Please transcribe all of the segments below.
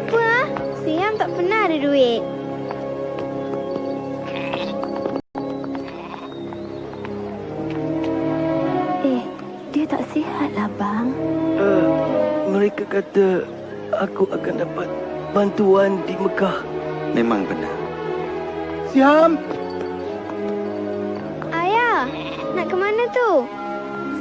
Apa ah? Siam tak pernah ada duit. Dia tak sihatlah, bang. Mereka kata aku akan dapat bantuan di Mekah. Memang benar. Siam! Ayah, nak ke mana tu?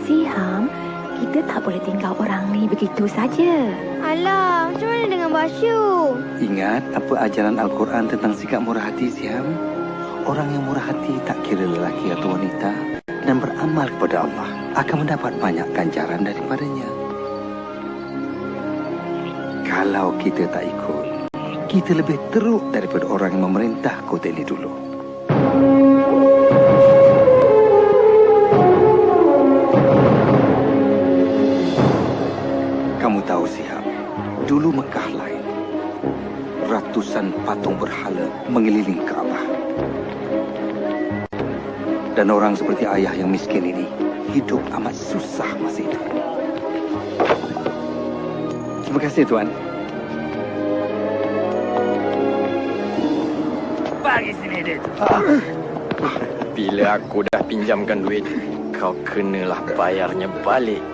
Siam, kita tak boleh tinggal orang ni begitu saja. Alah, macam mana dengan Basyu? Ingat apa ajaran Al-Quran tentang sikap murah hati, Siam? Orang yang murah hati tak kira lelaki atau wanita dan beramal kepada Allah akan mendapat banyak ganjaran daripadanya. Kalau kita tak ikut, kita lebih teruk daripada orang yang memerintah kota ini dulu. Kamu tahu, Siam, dulu Mekah lain. Ratusan patung berhala mengelilingi Kaabah. Dan orang seperti ayah yang miskin ini hidup amat susah masa itu. Terima kasih, Tuan. Bagi sini, Dek. Bila aku dah pinjamkan duit, kau kenalah bayarnya balik.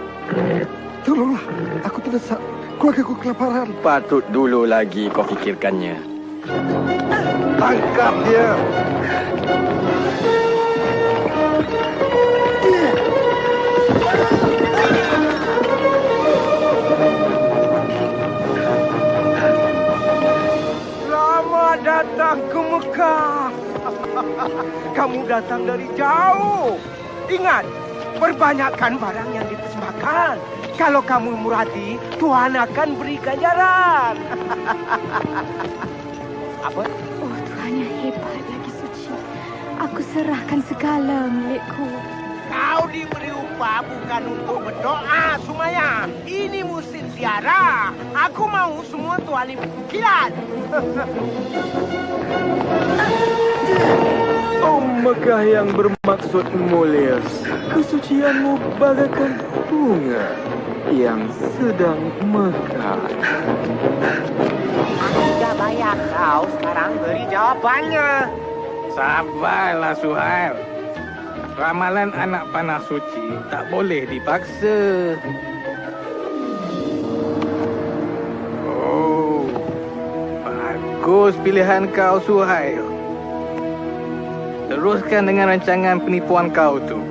Tolonglah, aku terdesak. Keluarga aku kelaparan. Patut dulu lagi kau fikirkannya. Tangkap dia. Selamat datang ke Mekah. Kamu datang dari jauh. Ingat, perbanyakkan barang yang dipersembahkan. Kalau kamu murah hati, Tuhan akan beri ganjaran. Apa? Oh, Tuhan yang hebat lagi suci. Aku serahkan segala milikku. Kau diberi upah bukan untuk berdoa, Sumaya. Ini musim ziarah. Aku mau semua tuan ibu kilat. Oh Mekah yang bermaksud mulia, kesucianmu bagaikan bunga yang sedang mekar. Aku dah bayar kau, sekarang beri jawabannya. Sabarlah, Suhail. Ramalan anak panah suci tak boleh dipaksa. Oh, bagus pilihan kau, Suhail. Teruskan dengan rancangan penipuan kau tu.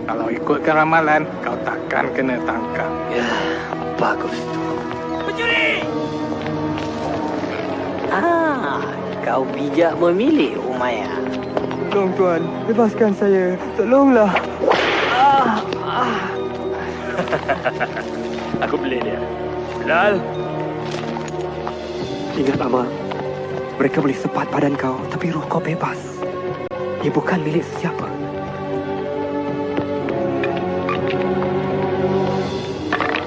Kalau ikutkan ramalan, kau takkan kena tangkap. Ya, bagus tu. Pencuri! Kau bijak memilih, Umayyah. Tolong Tuan, bebaskan saya. Tolonglah. Aku beli dia. Bilal. Ingat Amar, mereka boleh sepat badan kau, tapi roh kau bebas. Ia bukan milik sesiapa.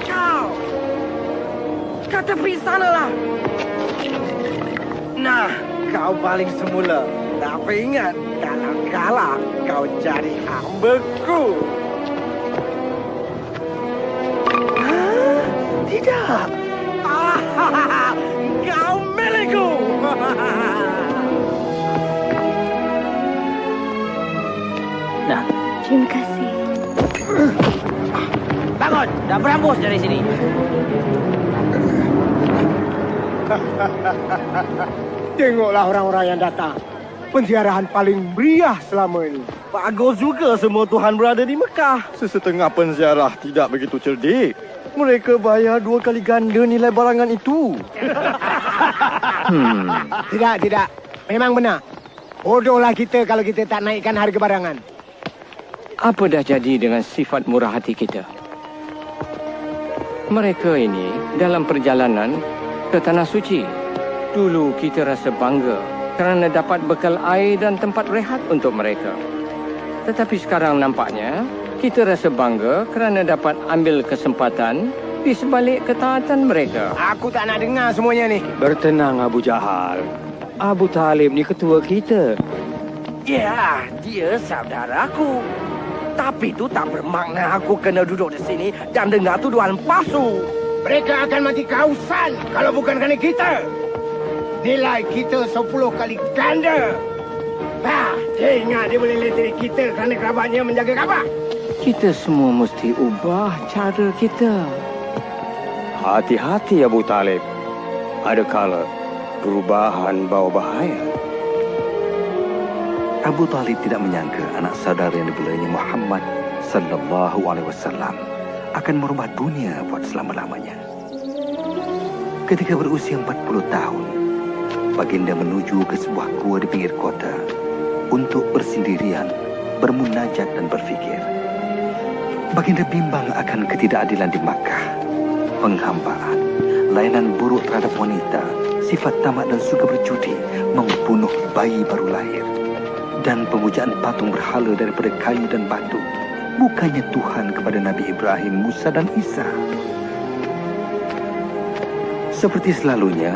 Kau! Kau tepi sanalah. Nah, kau paling semula. Tapi ingat, kalau kalah, kau jadi hambaku. Tidak. Kau milikku. Nah, terima kasih. Bangun, dah berambus dari sini. Tengoklah orang-orang yang datang. Penziarahan paling meriah selama ini. Bagus juga semua Tuhan berada di Mekah. Sesetengah penziarah tidak begitu cerdik. Mereka bayar 2 kali ganda nilai barangan itu. Tidak. Memang benar. Bodohlah kita kalau kita tak naikkan harga barangan. Apa dah jadi dengan sifat murah hati kita? Mereka ini dalam perjalanan ke Tanah Suci. Dulu kita rasa bangga kerana dapat bekal air dan tempat rehat untuk mereka. Tetapi sekarang nampaknya kita rasa bangga kerana dapat ambil kesempatan di sebalik ketaatan mereka. Aku tak nak dengar semuanya ni. Bertenang Abu Jahal. Abu Talib ni ketua kita. Ya, dia saudaraku. Tapi itu tak bermakna aku kena duduk di sini dan dengar tuduhan palsu. Mereka akan mati kehausan kalau bukan kerana kita. Nilai kita 10 kali ganda. Dia ingat dia boleh leteri kita kerana kerabatnya menjaga Kaabah. Kita semua mesti ubah cara kita. Hati-hati Abu Talib. Ada kala perubahan bawa bahaya. Abu Talib tidak menyangka anak saudara yang dibelanya Muhammad sallallahu alaihi wasallam akan merubah dunia buat selama-lamanya. Ketika berusia 40 tahun, baginda menuju ke sebuah gua di pinggir kota untuk bersendirian, bermunajat dan berfikir. Baginda bimbang akan ketidakadilan di Makkah, penghambaan, layanan buruk terhadap wanita, sifat tamak dan suka berjudi, membunuh bayi baru lahir, dan pemujaan patung berhala daripada kayu dan batu. Bukannya Tuhan kepada Nabi Ibrahim, Musa dan Isa. Seperti selalunya,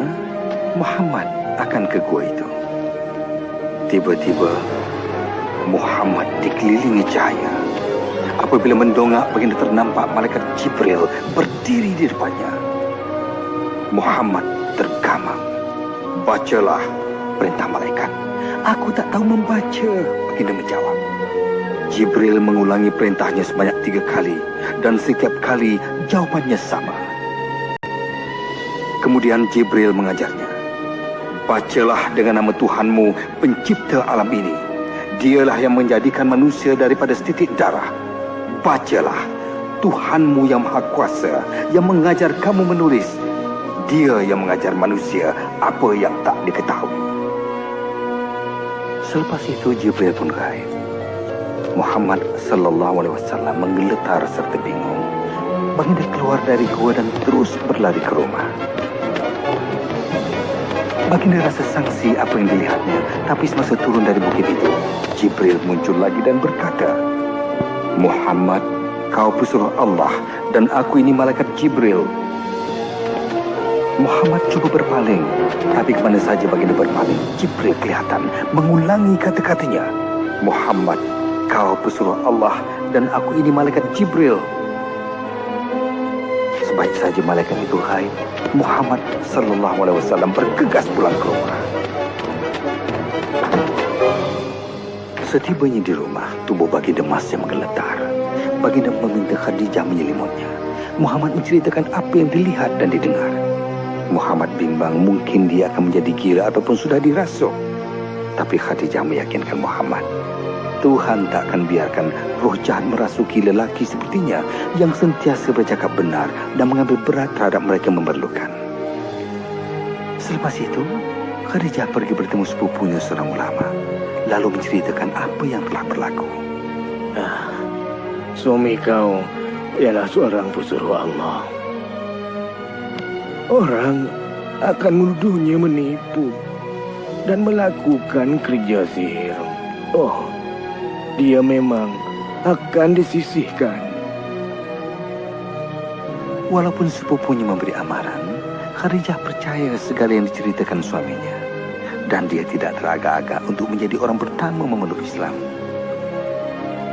Muhammad akan ke gua itu. Tiba-tiba, Muhammad dikelilingi cahaya. Apabila mendongak, baginda ternampak malaikat Jibril berdiri di depannya. Muhammad tergamam. Bacalah perintah malaikat. Aku tak tahu membaca, baginda menjawab. Jibril mengulangi perintahnya sebanyak 3 kali dan setiap kali jawabannya sama. Kemudian Jibril mengajarnya, bacalah dengan nama Tuhanmu, pencipta alam ini. Dialah yang menjadikan manusia daripada setitik darah. Bacalah, Tuhanmu yang Maha Kuasa, yang mengajar kamu menulis. Dia yang mengajar manusia apa yang tak diketahui. Selepas itu Jibril pun gaib. Muhammad sallallahu alaihi wasallam menggeletar serta bingung. Baginda keluar dari gua dan terus berlari ke rumah. Baginda rasa sangsi apa yang dilihatnya, tapi semasa turun dari bukit itu, Jibril muncul lagi dan berkata, Muhammad, kau pesuruh Allah dan aku ini malaikat Jibril. Muhammad cuba berpaling, tapi kemana saja baginda berpaling, Jibril kelihatan mengulangi kata-katanya. Muhammad, kau pesuruh Allah dan aku ini malaikat Jibril. Sebaik saja malaikat itu gaib, Muhammad sallallahu alaihi wasallam bergegas pulang ke rumah. Setibanya di rumah, tubuh baginda masih menggeletar. Baginda meminta Khadijah menyelimutnya. Muhammad menceritakan apa yang dilihat dan didengar. Muhammad bimbang mungkin dia akan menjadi gila ataupun sudah dirasuk. Tapi Khadijah meyakinkan Muhammad, Tuhan tak akan biarkan roh jahat merasuki lelaki sepertinya yang sentiasa bercakap benar dan mengambil berat terhadap mereka yang memerlukan. Selepas itu, Khadijah pergi bertemu sepupunya seorang ulama, lalu menceritakan apa yang telah berlaku. Suami kau ialah seorang pesuruh Allah. Orang akan menuduhnya menipu dan melakukan kerja sihir. Oh, dia memang akan disisihkan. Walaupun sepupunya memberi amaran, Khadijah percaya segala yang diceritakan suaminya. Dan dia tidak teragak-agak untuk menjadi orang pertama memeluk Islam.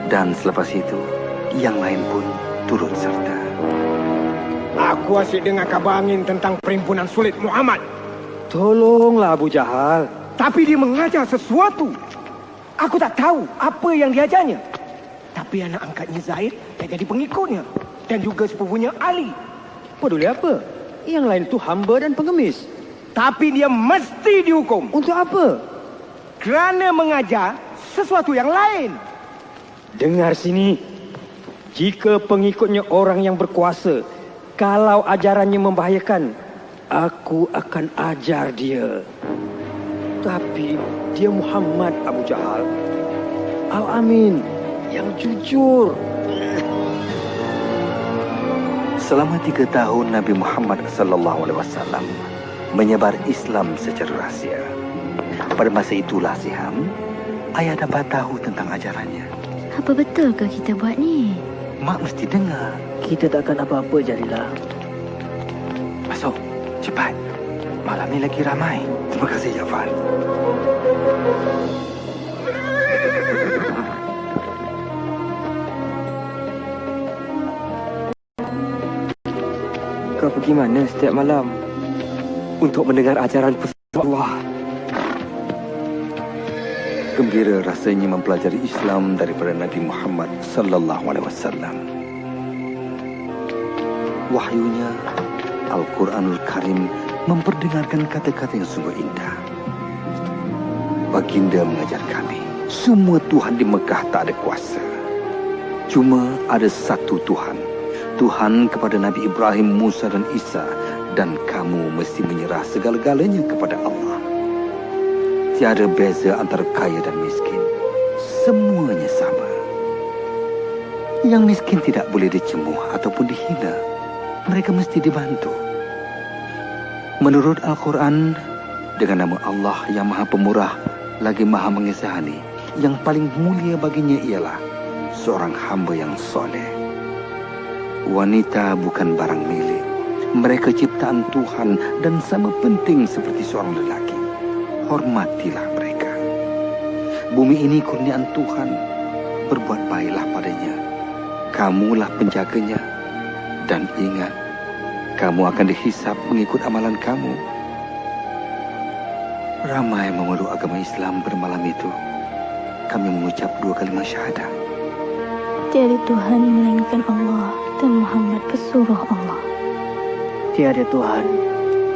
Dan selepas itu, yang lain pun turut serta. Aku asyik dengar kabar angin tentang perhimpunan sulit Muhammad. Tolonglah Abu Jahal. Tapi dia mengajar sesuatu. Aku tak tahu apa yang diajarnya. Tapi anak angkatnya Zaid dah jadi pengikutnya. Dan juga sepupunya Ali. Peduli apa? Yang lain itu hamba dan pengemis. Tapi dia mesti dihukum. Untuk apa? Kerana mengajar sesuatu yang lain. Dengar sini. Jika pengikutnya orang yang berkuasa, kalau ajarannya membahayakan, aku akan ajar dia. Tapi dia Muhammad Abu Jahal. Al-Amin yang jujur. Selama 3 tahun Nabi Muhammad sallallahu alaihi wasallam menyebar Islam secara rahsia. Pada masa itulah Siham, ayah dapat tahu tentang ajarannya. Apa betulkah kita buat ni? Mak mesti dengar. Kita takkan apa-apa, Jalilah. Masuk, cepat. Malam ni lagi ramai. Terima kasih, Jafar. Kau pergi mana setiap malam untuk mendengar ajaran pesan Allah. Gembira rasanya mempelajari Islam daripada Nabi Muhammad sallallahu alaihi wasallam. Wahyunya, Al-Quranul Karim memperdengarkan kata-kata yang sungguh indah. Baginda mengajar kami, semua Tuhan di Mekah tak ada kuasa. Cuma ada satu Tuhan. Tuhan kepada Nabi Ibrahim, Musa dan Isa. Dan kamu mesti menyerah segala-galanya kepada Allah. Tiada beza antara kaya dan miskin. Semuanya sama. Yang miskin tidak boleh dicemuh ataupun dihina. Mereka mesti dibantu. Menurut Al-Quran, dengan nama Allah yang Maha Pemurah lagi Maha Mengasihani, yang paling mulia baginya ialah seorang hamba yang soleh. Wanita bukan barang milik. Mereka ciptaan Tuhan dan sama penting seperti seorang lelaki. Hormatilah mereka. Bumi ini kurniaan Tuhan. Berbuat baiklah padanya. Kamulah penjaganya. Dan ingat, kamu akan dihisap mengikut amalan kamu. Ramai memeluk agama Islam pada malam itu. Kami mengucap 2 kalimat syahadah. Tiada Tuhan melainkan Allah dan Muhammad pesuruh Allah. Tiada Tuhan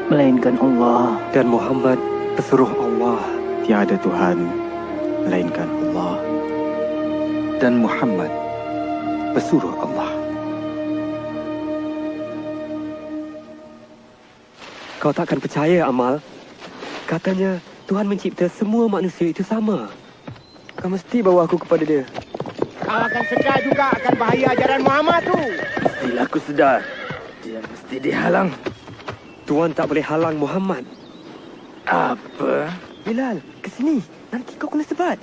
melainkan Allah dan Muhammad pesuruh Allah. Tiada Tuhan melainkan Allah dan Muhammad pesuruh Allah. Kau takkan percaya, Amal. Katanya Tuhan mencipta semua manusia itu sama. Kau mesti bawa aku kepada dia. Kau akan sedar juga akan bahaya ajaran Muhammad tu. Mestilah aku sedar. Dia mesti dihalang. Tuan tak boleh halang Muhammad. Apa? Bilal, ke sini. Nanti kau kena sebat.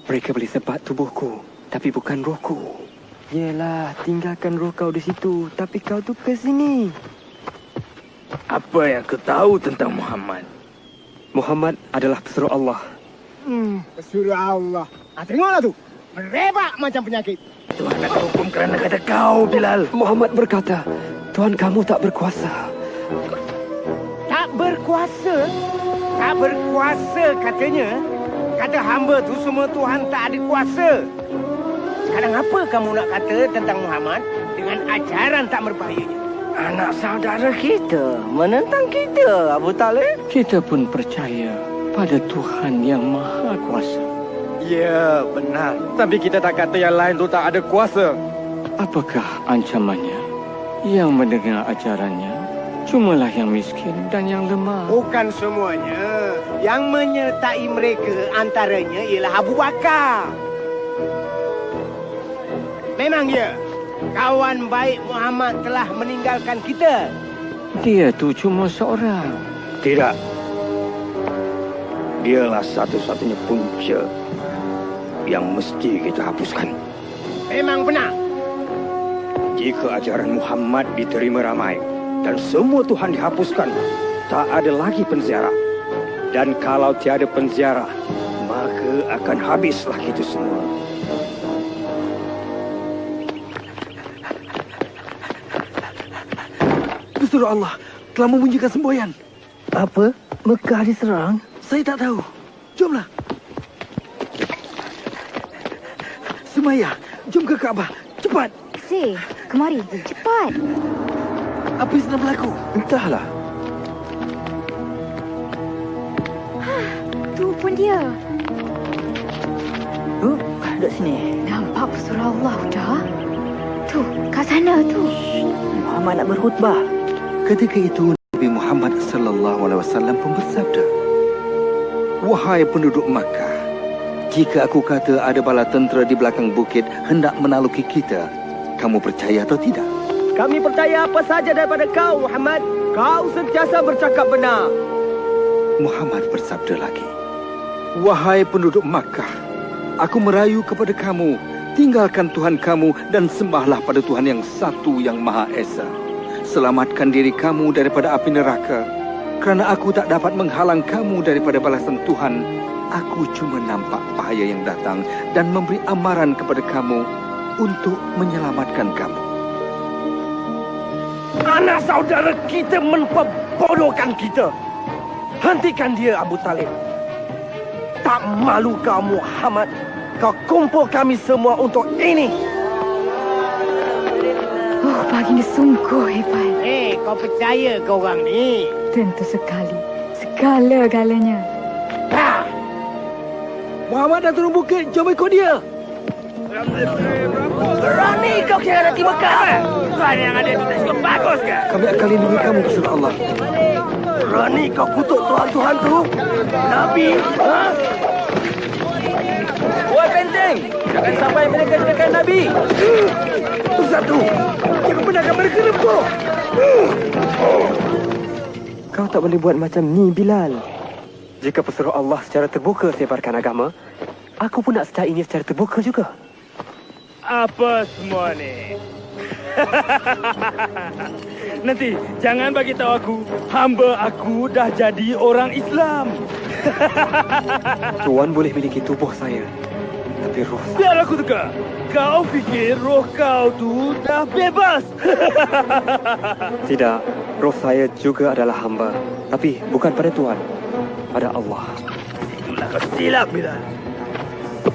Mereka boleh sebat tubuhku, tapi bukan rohku. Yelah, tinggalkan roh kau di situ, tapi kau tu ke sini. Apa yang kau tahu tentang Muhammad? Muhammad adalah pesuruh Allah. Pesuruh Allah. Tengoklah tu. Merebak macam penyakit. Tuhan akan hukum kerana kata kau, Bilal. Muhammad berkata, Tuhan kamu tak berkuasa. Tak berkuasa? Tak berkuasa katanya. Kata hamba tu semua Tuhan tak ada kuasa. Sekarang apa kamu nak kata tentang Muhammad dengan ajaran tak berbahayanya? Anak saudara kita menentang kita, Abu Talib. Kita pun percaya pada Tuhan yang Maha Kuasa. Ya, benar. Tapi kita tak kata yang lain tu tak ada kuasa. Apakah ancamannya? Yang mendengar ajarannya cumalah yang miskin dan yang lemah. Bukan semuanya. Yang menyertai mereka antaranya ialah Abu Bakar. Memang ya, kawan baik Muhammad telah meninggalkan kita. Dia tu cuma seorang. Tidak. Dialah satu-satunya punca yang mesti kita hapuskan. Memang benar. Jika ajaran Muhammad diterima ramai dan semua Tuhan dihapuskan, tak ada lagi penziarah. Dan kalau tiada penziarah, maka akan habislah kita semua. Pesuruh Allah telah membunyikan semboyan. Apa? Mekah diserang? Saya tak tahu. Jomlah. Sumaya, jom ke Kaabah. Cepat. Si, kemari. Cepat. Apa yang sedang berlaku? Entahlah. Tu pun dia. Oh, duduk sini. Nampak pesuruh Allah dah. Tu, kat sana tu. Muhammad nak berkhutbah. Ketika itu Nabi Muhammad sallallahu alaihi wasallam pun bersabda, "Wahai penduduk Makkah, jika aku kata ada bala tentera di belakang bukit hendak menaluki kita, kamu percaya atau tidak?" Kami percaya apa saja daripada kau, Muhammad. Kau sentiasa bercakap benar. Muhammad bersabda lagi, "Wahai penduduk Makkah, aku merayu kepada kamu, tinggalkan Tuhan kamu dan sembahlah pada Tuhan yang satu yang Maha Esa. Selamatkan diri kamu daripada api neraka, kerana aku tak dapat menghalang kamu daripada balasan Tuhan. Aku cuma nampak bahaya yang datang dan memberi amaran kepada kamu untuk menyelamatkan kamu." Anak saudara kita memperbodohkan kita. Hentikan dia, Abu Talib. Tak malu kau, Muhammad? Kau kumpul kami semua untuk ini. Oh, baginda sungguh hebat. Kau percaya ke orang ni? Tentu sekali. Segala-galanya. Muhammad dah turun bukit. Jom ikut dia. Berani kau kira nanti Mekah? Tuhan yang ada di atas bagus ke? Kami akan lindungi kamu, Rasulullah Allah. Berani kau kutuk Tuhan-Tuhan tu? Nabi? Ha? Woi benteng, jangan sampai mereka tekan Nabi. Satu, jangan benarkan mereka lempuh. Kau tak boleh buat macam ni, Bilal. Jika pesuruh Allah secara terbuka sebarkan agama, aku pun nak secara ini secara terbuka juga. Apa semua ni? Nanti jangan bagi tahu aku, hamba aku dah jadi orang Islam. Tuan boleh miliki tubuh saya, tapi roh saya... Biar aku teka. Kau fikir roh kau tu dah bebas? Tidak, roh saya juga adalah hamba, tapi bukan pada Tuan, pada Allah. Itulah kau silap, Bilal.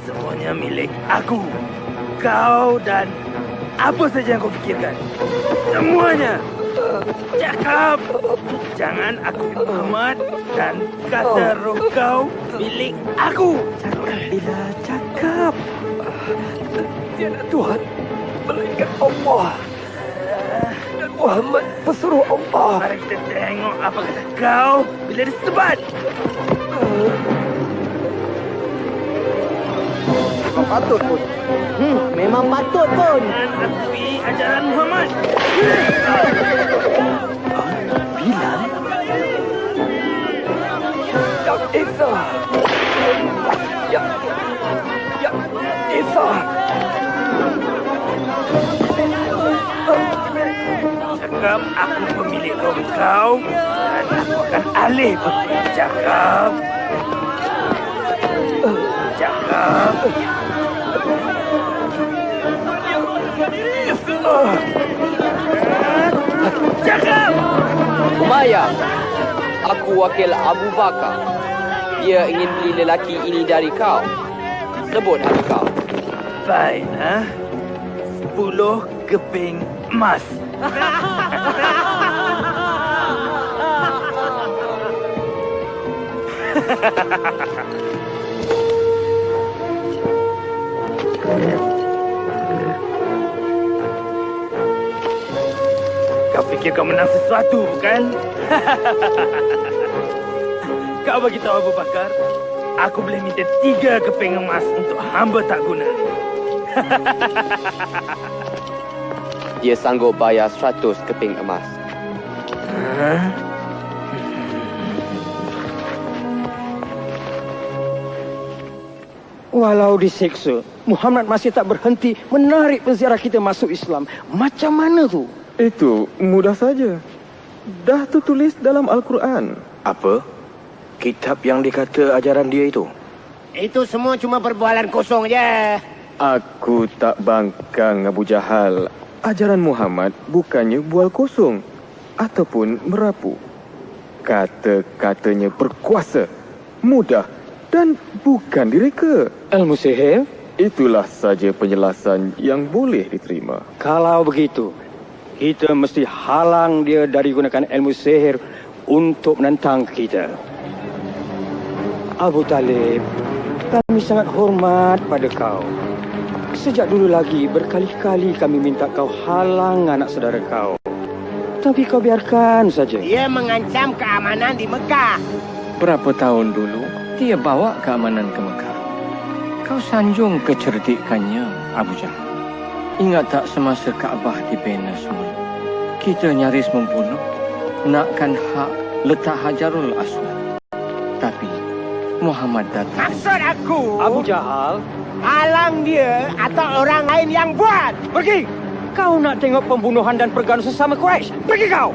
Semuanya milik aku. Kau dan apa saja yang kau fikirkan. Semuanya. Cakap. Jangan aku Muhammad dan kata roh kau milik aku. Cakap, Bilal, cakap. Tiada Tuhan melainkan Allah. Dan Muhammad pesuruh Allah. Mari kita tengok apa kata kau bila disebat. Patut pun. Memang patut pun. Tapi ajaran Muhammad. Bilal? Ya Isa. Ya Isa. Cakap aku pemilik roh kau dan aku akan alih bercakap. Cakap. Cakap. Umayyah, aku wakil Abu Bakar. Dia ingin beli lelaki ini dari kau. Sebut harga kau. Baik, 10 keping emas. Kau fikir kau menang sesuatu, bukan? Kau bagi tahu Abu Bakar, aku boleh minta 3 keping emas untuk hamba tak guna. Dia sanggup bayar 100 keping emas. Walau disiksa, Muhammad masih tak berhenti menarik penziarah kita masuk Islam. Macam mana tu? Itu mudah saja. Dah tertulis dalam Al-Quran. Apa? Kitab yang dikata ajaran dia itu? Itu semua cuma perbualan kosong je. Aku tak bangkang, Abu Jahal. Ajaran Muhammad bukannya bual kosong ataupun merapu. Kata-katanya berkuasa, mudah dan bukan direka. Ilmu sihir? Itulah saja penjelasan yang boleh diterima. Kalau begitu, kita mesti halang dia dari gunakan ilmu sihir untuk menentang kita. Abu Talib, kami sangat hormat pada kau. Sejak dulu lagi berkali-kali kami minta kau halang anak saudara kau. Tapi kau biarkan saja. Dia mengancam keamanan di Mekah. Berapa tahun dulu dia bawa keamanan ke Mekah. Kau sanjung kecerdikannya, Abu Jahal. Ingat tak semasa Kaabah dibina semula? Kita nyaris membunuh, nakkan hak letak Hajarul Aswad. Tapi Muhammad datang. Maksud aku, Abu Jahal, halang dia atau orang lain yang buat. pergi! Kau nak tengok pembunuhan dan pergaduhan sesama Quraisy? Pergi kau!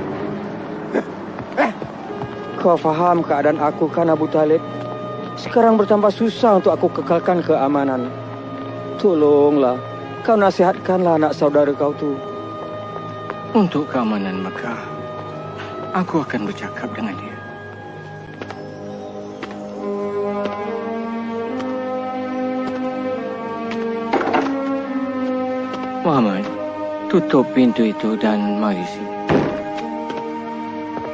Kau faham keadaan aku kan, Abu Talib? Sekarang bertambah susah untuk aku kekalkan keamanan. Tolonglah, kau nasihatkanlah anak saudara kau tu. Untuk keamanan Mekah, aku akan bercakap dengan dia. Muhammad, tutup pintu itu dan mari sini.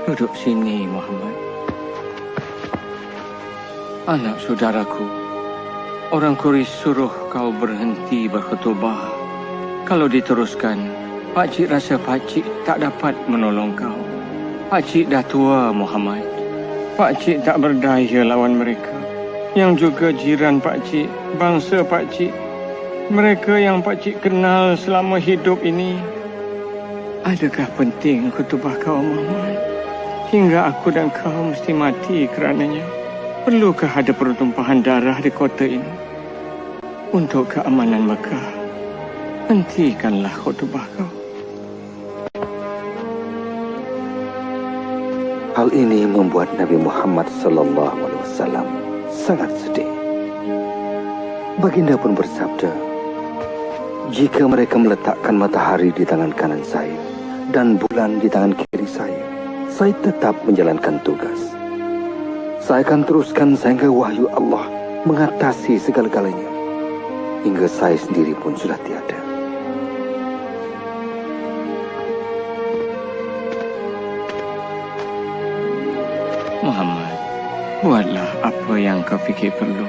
Duduk sini, Muhammad. Anak saudaraku, orang Quraisy suruh kau berhenti berkhutbah. Kalau diteruskan, pakcik rasa pakcik tak dapat menolong kau. Pakcik dah tua, Muhammad. Pakcik tak berdaya lawan mereka. Yang juga jiran pakcik, bangsa pakcik. Mereka yang pakcik kenal selama hidup ini. Adakah penting khutbah kau, Muhammad? Hingga aku dan kau mesti mati kerananya. Perlukah ada pertumpahan darah di kota ini? Untuk keamanan Mekah, hentikanlah khutbah kau. Hal ini membuat Nabi Muhammad SAW sangat sedih. Baginda pun bersabda, jika mereka meletakkan matahari di tangan kanan saya dan bulan di tangan kiri saya tetap menjalankan tugas. Saya akan teruskan sehingga wahyu Allah mengatasi segala-galanya, hingga saya sendiri pun sudah tiada. Muhammad, buatlah apa yang kau fikir perlu.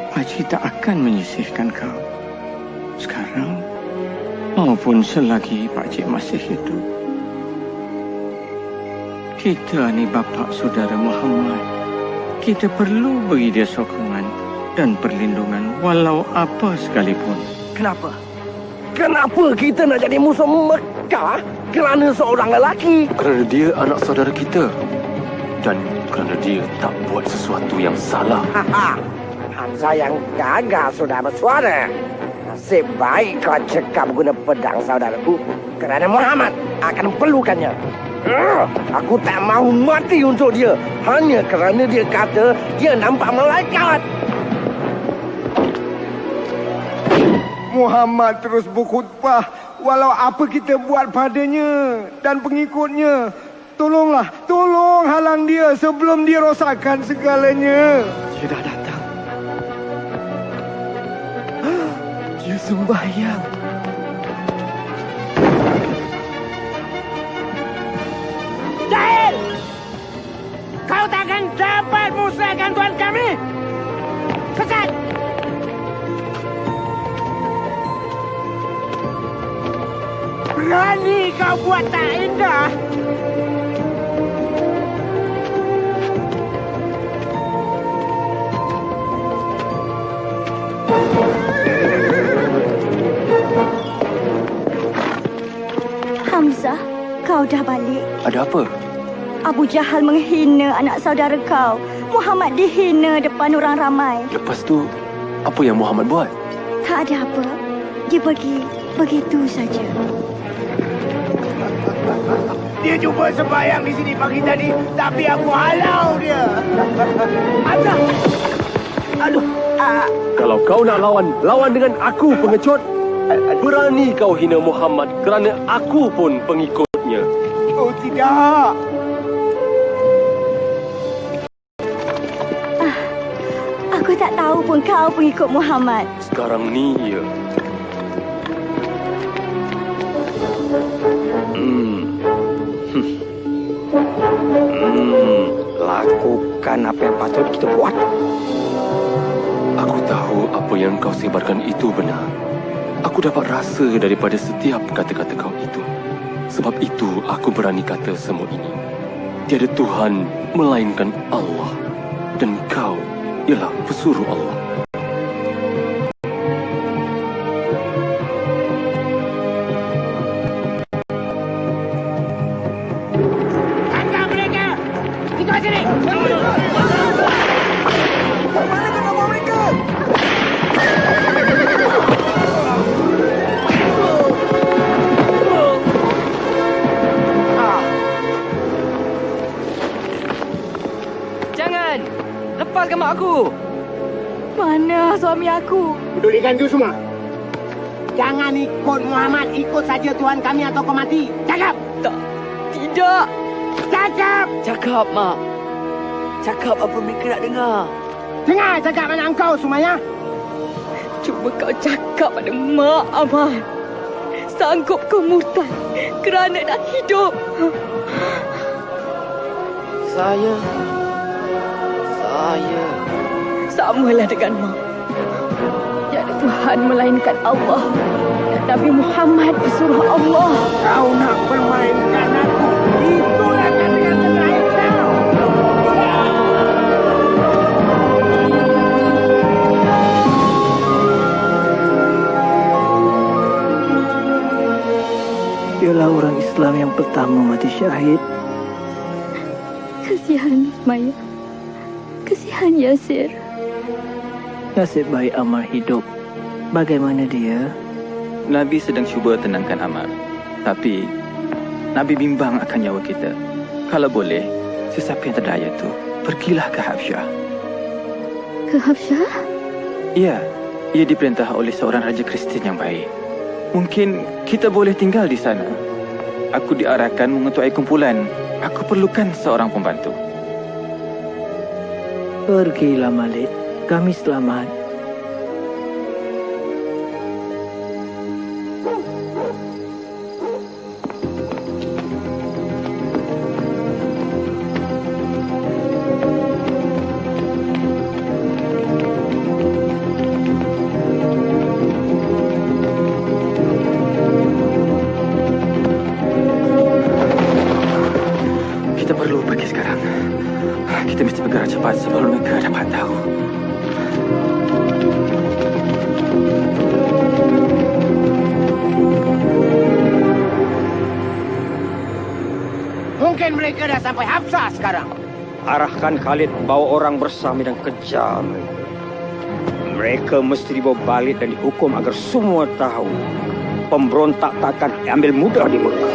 Pakcik tak akan menyisihkan kau. Sekarang, maupun selagi pakcik masih hidup. Kita ni bapa saudara Muhammad. Kita perlu beri dia sokongan dan perlindungan walau apa sekalipun. Kenapa? Kenapa kita nak jadi musuh Mekah kerana seorang lelaki? Kerana dia anak saudara kita. Dan kerana dia tak buat sesuatu yang salah. Hamzah yang gagal sudah bersuara. Nasib baik kau cekap guna pedang saudaraku. Kerana Muhammad akan perlukannya. Aku tak mahu mati untuk dia. Hanya kerana dia kata dia nampak malaikat. Muhammad terus berkhutbah walau apa kita buat padanya dan pengikutnya. Tolonglah, tolong halang dia sebelum dia rosakkan segalanya. Dia dah datang. Dia sembahyang. Jahil! Kau takkan dapat musnahkan Tuhan kami! Sesat! Berani kau buat tak indah! Hamzah, kau dah balik. Ada apa? Abu Jahal menghina anak saudara kau. Muhammad dihina depan orang ramai. Lepas tu, apa yang Muhammad buat? Tak ada apa. Dia pergi begitu saja. Dia cuba sembahyang di sini pagi tadi, tapi aku halau dia. Hamzah! Aduh! Kalau kau nak lawan, lawan dengan aku, pengecut. Berani kau hina Muhammad kerana aku pun pengikutnya. Oh tidak. Aku tak tahu pun kau pengikut Muhammad. Sekarang ni ya. Lakukan apa yang patut kita buat. Aku tahu apa yang kau sebarkan itu benar. Aku dapat rasa daripada setiap kata-kata kau itu. Sebab itu aku berani kata semua ini. Tiada Tuhan melainkan Allah. Dan kau ialah pesuruh Allah. Tangkap mereka! Kita sini! Mana kau nak bawa mereka? Jangan! Lepaskan mak aku! Mana suami aku? Pedulikan tu semua. Jangan ikut Muhammad, ikut saja Tuhan kami atau kau mati. Cakap! Tak, tidak. Cakap! Cakap, Mak. Cakap apa mereka nak dengar. Dengar cakap anak engkau, Sumayya. Cuba kau cakap pada Mak, Ahmad. Sanggup kau murtad kerana nak hidup. Saya Samalah dengan Mak. Tiada Tuhan melainkan Allah. Nabi Muhammad disuruh Allah. Kau nak permainkan aku. Itulah kata-kata terakhir kau. Dialah orang Islam yang pertama mati syahid. Kesian Maya. Kesian Yasir. Nasib baik Ammar hidup. Bagaimana dia? Nabi sedang cuba tenangkan Ammar. Tapi Nabi bimbang akan nyawa kita. Kalau boleh, sesiapa yang terdaya tu, pergilah ke Habsyah. Ke Habsyah? Ya, ia diperintah oleh seorang raja Kristian yang baik. Mungkin kita boleh tinggal di sana. Aku diarahkan mengetuai kumpulan. Aku perlukan seorang pembantu. Pergilah Malik. Kami selamat. Kita perlu pergi sekarang. Kita mesti bergerak cepat sebelum mereka dapat tahu. Mungkin mereka dah sampai Habsyah sekarang. Arahkan Khalid bawa orang bersama dan kejar mereka. Mereka mesti dibawa balik dan dihukum agar semua tahu pemberontak takkan ambil mudah di Mekah.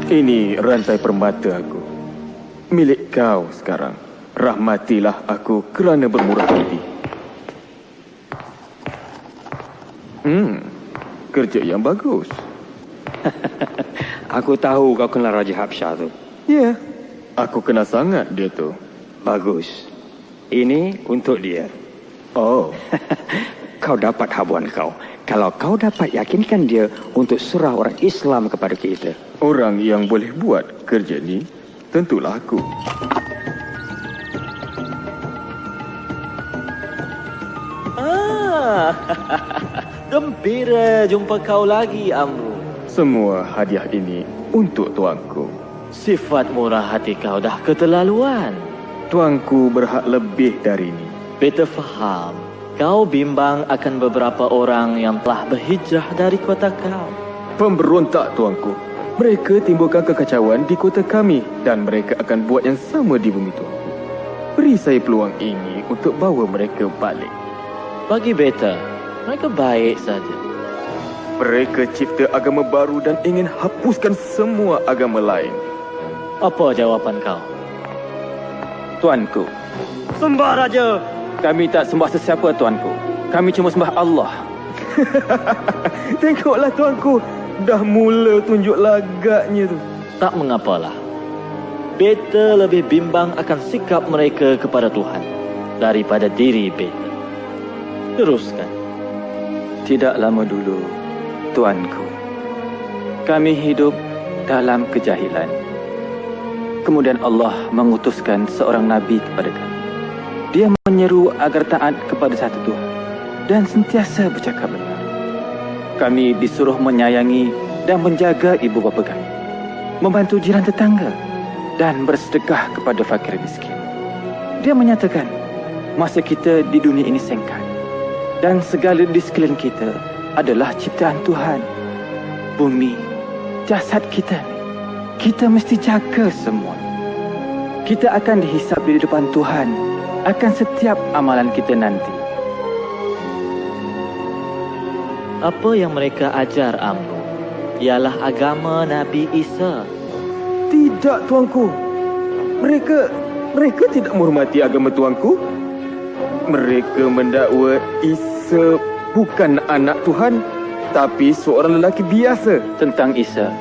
Ini rantai permata aku. Milik kau sekarang. Rahmatilah aku kerana bermurah hati. Kerja yang bagus. Aku tahu kau kenal Raja Habsyah tu. Ya, aku kenal sangat dia tu. Bagus. Ini untuk dia. Oh. Kau dapat habuan kau. Kalau kau dapat yakinkan dia untuk surah orang Islam kepada kita. Orang yang boleh buat kerja ni tentulah aku. Gembira jumpa kau lagi, Amru. Semua hadiah ini untuk tuanku. Sifat murah hati kau dah keterlaluan. Tuanku berhak lebih dari ini. Beta faham. Kau bimbang akan beberapa orang yang telah berhijrah dari kota kau. Pemberontak, tuanku. Mereka timbulkan kekacauan di kota kami dan mereka akan buat yang sama di bumi tuanku. Beri saya peluang ini untuk bawa mereka balik. Bagi beta, mereka baik saja. Mereka cipta agama baru dan ingin hapuskan semua agama lain. Apa jawapan kau? Tuanku. Sembah Raja. Kami tak sembah sesiapa, tuanku. Kami cuma sembah Allah. Tengoklah, tuanku. Dah mula tunjuk lagaknya tu. Tak mengapalah. Beta lebih bimbang akan sikap mereka kepada Tuhan daripada diri beta. Teruskan. Tidak lama dulu, tuanku, kami hidup dalam kejahilan. Kemudian Allah mengutuskan seorang Nabi kepada kami. Dia menyeru agar taat kepada satu Tuhan dan sentiasa bercakap benar. Kami disuruh menyayangi dan menjaga ibu bapa kami, membantu jiran tetangga dan bersedekah kepada fakir miskin. Dia menyatakan, masa kita di dunia ini singkat. Dan segala di sekeliling kita adalah ciptaan Tuhan. Bumi, jasad kita ni, kita mesti jaga semua. Kita akan dihisap di depan Tuhan akan setiap amalan kita nanti. Apa yang mereka ajar Amru ialah agama Nabi Isa. Tidak, tuanku. Mereka tidak menghormati agama tuanku. Mereka mendakwa Isa bukan anak Tuhan, tapi seorang lelaki biasa. Tentang Isa,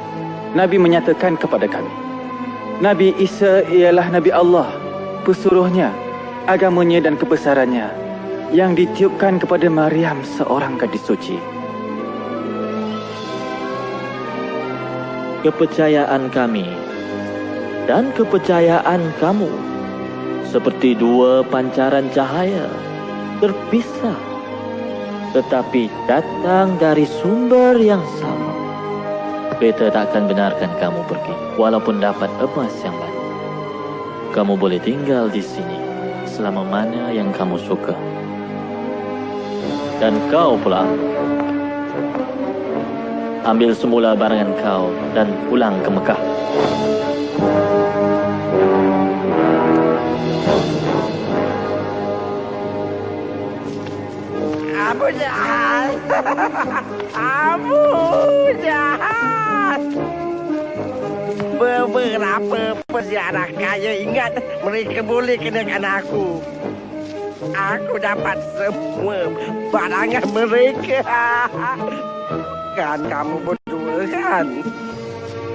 Nabi menyatakan kepada kami, Nabi Isa ialah Nabi Allah, pesuruhnya, agamanya dan kebesarannya yang ditiupkan kepada Maryam, seorang gadis suci. Kepercayaan kami dan kepercayaan kamu seperti dua pancaran cahaya terpisah, tetapi datang dari sumber yang sama. Beta tak akan benarkan kamu pergi walaupun dapat emas yang banyak. Kamu boleh tinggal di sini selama mana yang kamu suka. Dan kau pula, ambil semula barangan kau dan pulang ke Mekah. Abu Jahal! Abu Jahal! Beberapa peziarah kaya ingat mereka boleh kenakan aku. Aku dapat semua barangan mereka. Kan kamu berdua kan?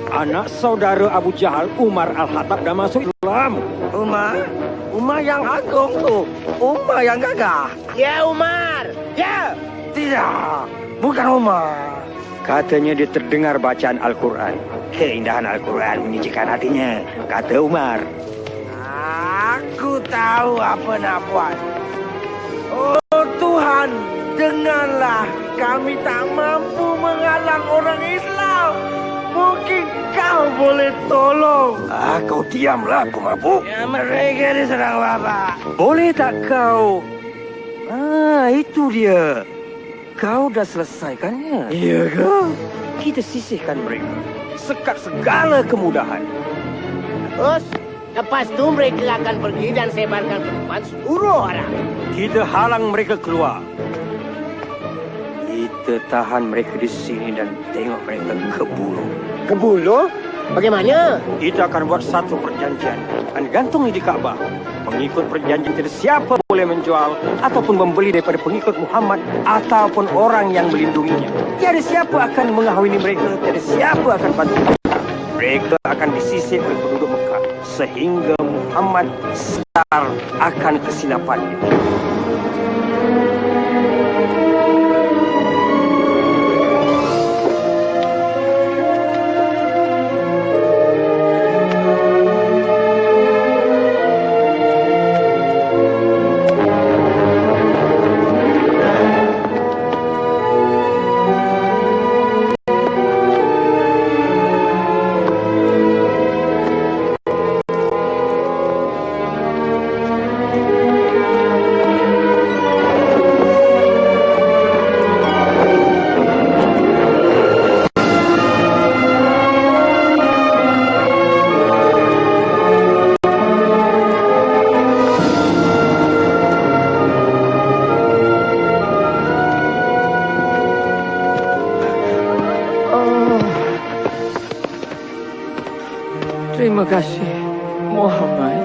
Anak saudara Abu Jahal, Umar Al-Khattab, dah masuk Islam. Umar yang agung tu. Umar yang gagah. Ya, Umar. Ya. Tidak. Bukan Umar. Katanya dia terdengar bacaan Al-Quran. Keindahan Al-Quran menyejukkan hatinya, kata Umar. Aku tahu apa nak buat. Oh Tuhan, dengarlah. Kami tak mampu menghalang orang Islam. Mungkin kau boleh tolong. Kau diamlah, pemabuk. Ya, mereka diserang Bapak. Boleh tak kau? Itu dia. Kau dah selesaikannya. Iya ke? Kita sisihkan mereka. Sekat segala kemudahan. Terus, lepas tu mereka akan pergi dan sebarkan ke depan seluruh orang. Kita halang mereka keluar. Kita tahan mereka di sini dan tengok mereka ke bulu. Ke bulu? Bagaimana? Kita akan buat satu perjanjian. Akan gantung di Kaabah. Pengikut perjanjian tidak siapa boleh menjual ataupun membeli daripada pengikut Muhammad ataupun orang yang melindunginya. Tiada siapa akan mengahwini mereka. Tiada siapa akan bantu. Mereka akan disisir oleh penduduk Mekah sehingga Muhammad sadar akan kesilapannya. Terima kasih, Muhammad.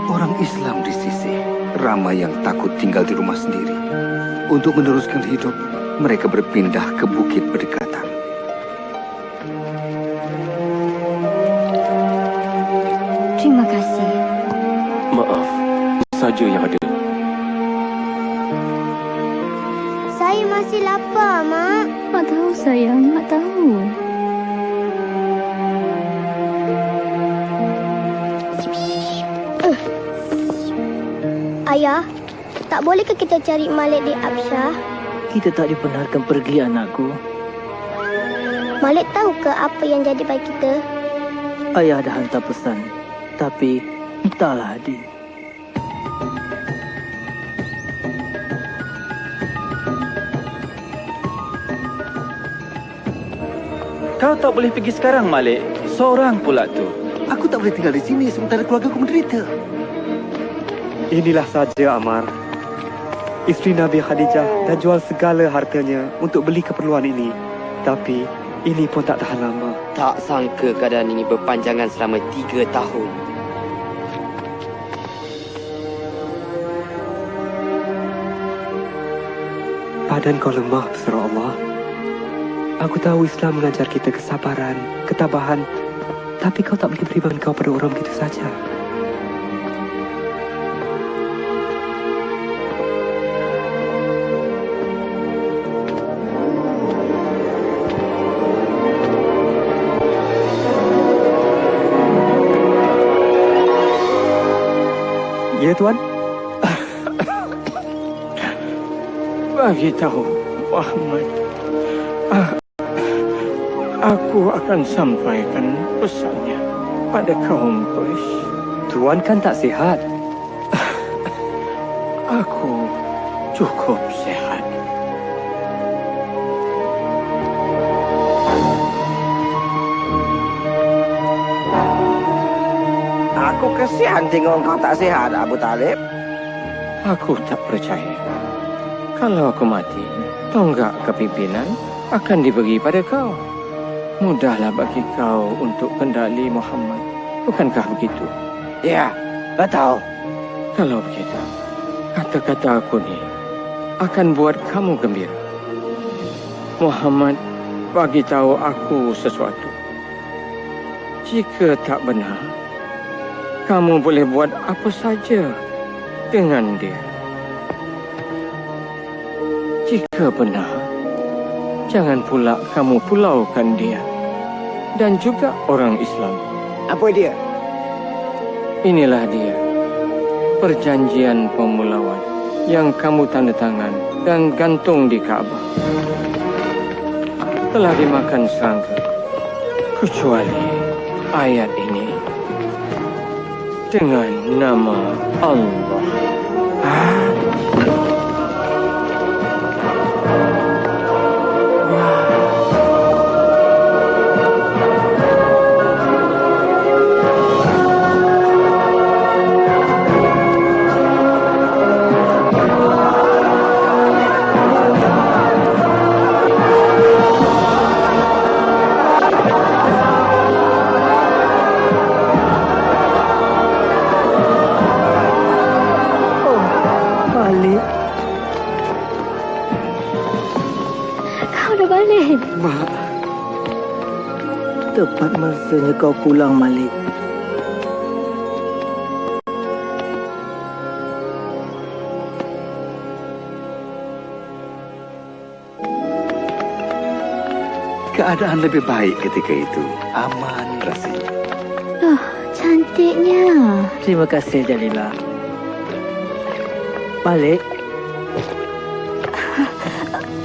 Orang Islam di sisi ramai yang takut tinggal di rumah sendiri. Untuk meneruskan hidup, mereka berpindah ke bukit berdekatan. Terima kasih. Maaf, saja yang ada. Saya masih lapar, Mak. Mak tahu sayang, Mak tahu. Ayah, tak bolehkah kita cari Malik di Absyah? Kita tak dibenarkan pergi, anakku. Malik tahu ke apa yang jadi baik kita? Ayah dah hantar pesan. Tapi, entahlah, adik. Kau tak boleh pergi sekarang, Malik. Seorang pula tu. Aku tak boleh tinggal di sini sementara keluarga aku menderita. Inilah saja, Ammar. Isteri Nabi Khadijah dah jual segala hartanya untuk beli keperluan ini. Tapi ini pun tak tahan lama. Tak sangka keadaan ini berpanjangan selama 3 tahun. Badan kau lemah, berserah Allah. Aku tahu Islam mengajar kita kesabaran, ketabahan. Tapi kau tak boleh beri badan kau pada orang begitu saja. Ya, Tuan. Bagi tahu Muhammad, aku akan sampaikan pesannya pada kaum Quraisy. Tuan kan tak sihat. Aku cukup sihat. Aku kesian tengok kau tak sihat, Abu Talib. Aku tak percaya. Kalau aku mati, tonggak kepimpinan akan diberi pada kau. Mudahlah bagi kau untuk kendali Muhammad. Bukankah begitu? Ya, betul. Kalau begitu, kata-kata aku ni akan buat kamu gembira. Muhammad bagi tahu aku sesuatu. Jika tak benar, kamu boleh buat apa saja dengan dia. Jika benar, jangan pula kamu pulaukan dia dan juga orang Islam. Apa dia? Inilah dia, perjanjian pemulauan yang kamu tanda tangan dan gantung di Kaabah. Telah dimakan serangga, kecuali ayat ini dengan nama Allah. Mak, tepat masanya kau pulang, Malik. Keadaan lebih baik ketika itu. Aman rasanya. Oh, cantiknya. Terima kasih, Jalila. Malik.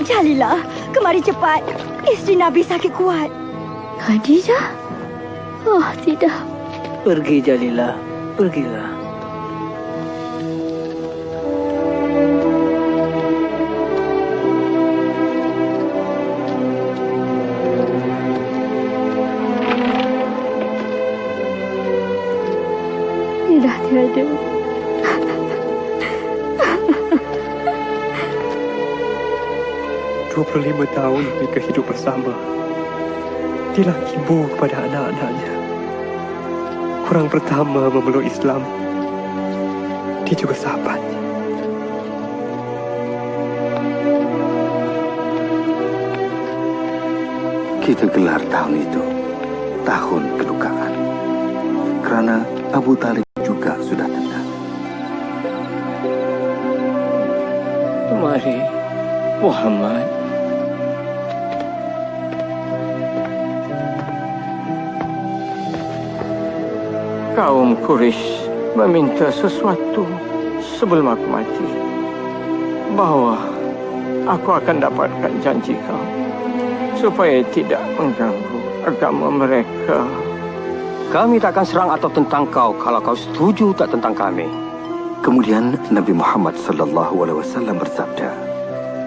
Jalila, kemari cepat. Isteri Nabi sakit kuat. Khadijah? Oh, tidak. Pergi, Jalila. Pergilah. Tidak tiada. 25 tahun mereka hidup bersama. Dialah ibu kepada anak-anaknya. Orang pertama memeluk Islam. Dia juga sahabat. Kita gelar tahun itu tahun kedukaan. Kerana Abu Talib juga sudah tenang. Mari, Muhammad. Kaum Quraisy meminta sesuatu sebelum aku mati. Bahawa aku akan dapatkan janji kau supaya tidak mengganggu agama mereka. Kami tak akan serang atau tentang kau kalau kau setuju tak tentang kami. Kemudian Nabi Muhammad SAW bersabda,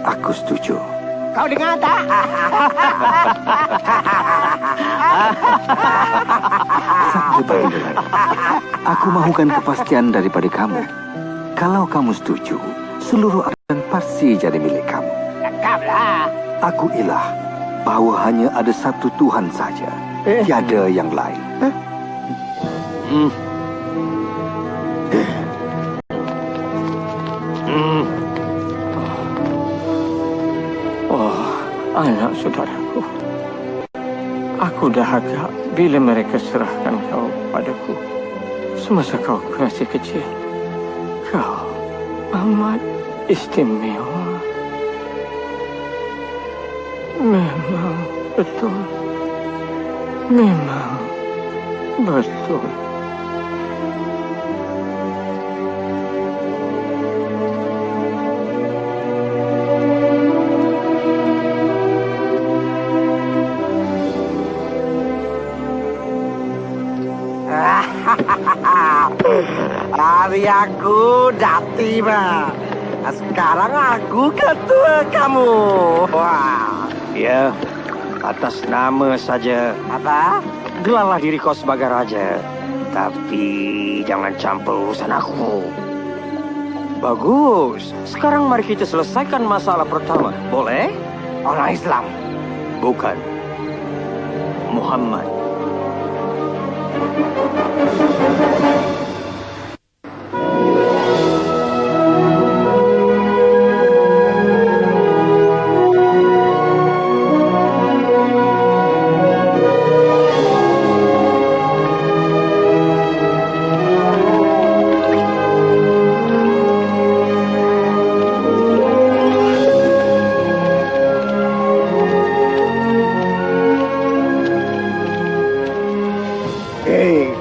"Aku setuju. Kau dengar tak? Sabda Baginda, aku mahukan kepastian daripada kamu. Kalau kamu setuju, seluruh Arab dan Parsi jadi milik kamu. Cakaplah. Aku ilah bahawa hanya ada satu Tuhan saja, tiada yang lain. Oh, anak saudaraku. Aku dahaga bila mereka serahkan kau padaku semasa kau masih kecil. Kau amat istimewa. Memang betul. Memang betul. Hari aku dah tiba. Sekarang aku ketua kamu. Wah. Ya, atas nama saja. Apa? Gelarlah diri kau sebagai raja. Tapi jangan campur urusan aku. Bagus. Sekarang mari kita selesaikan masalah pertama. Boleh? Orang Islam. Bukan. Muhammad.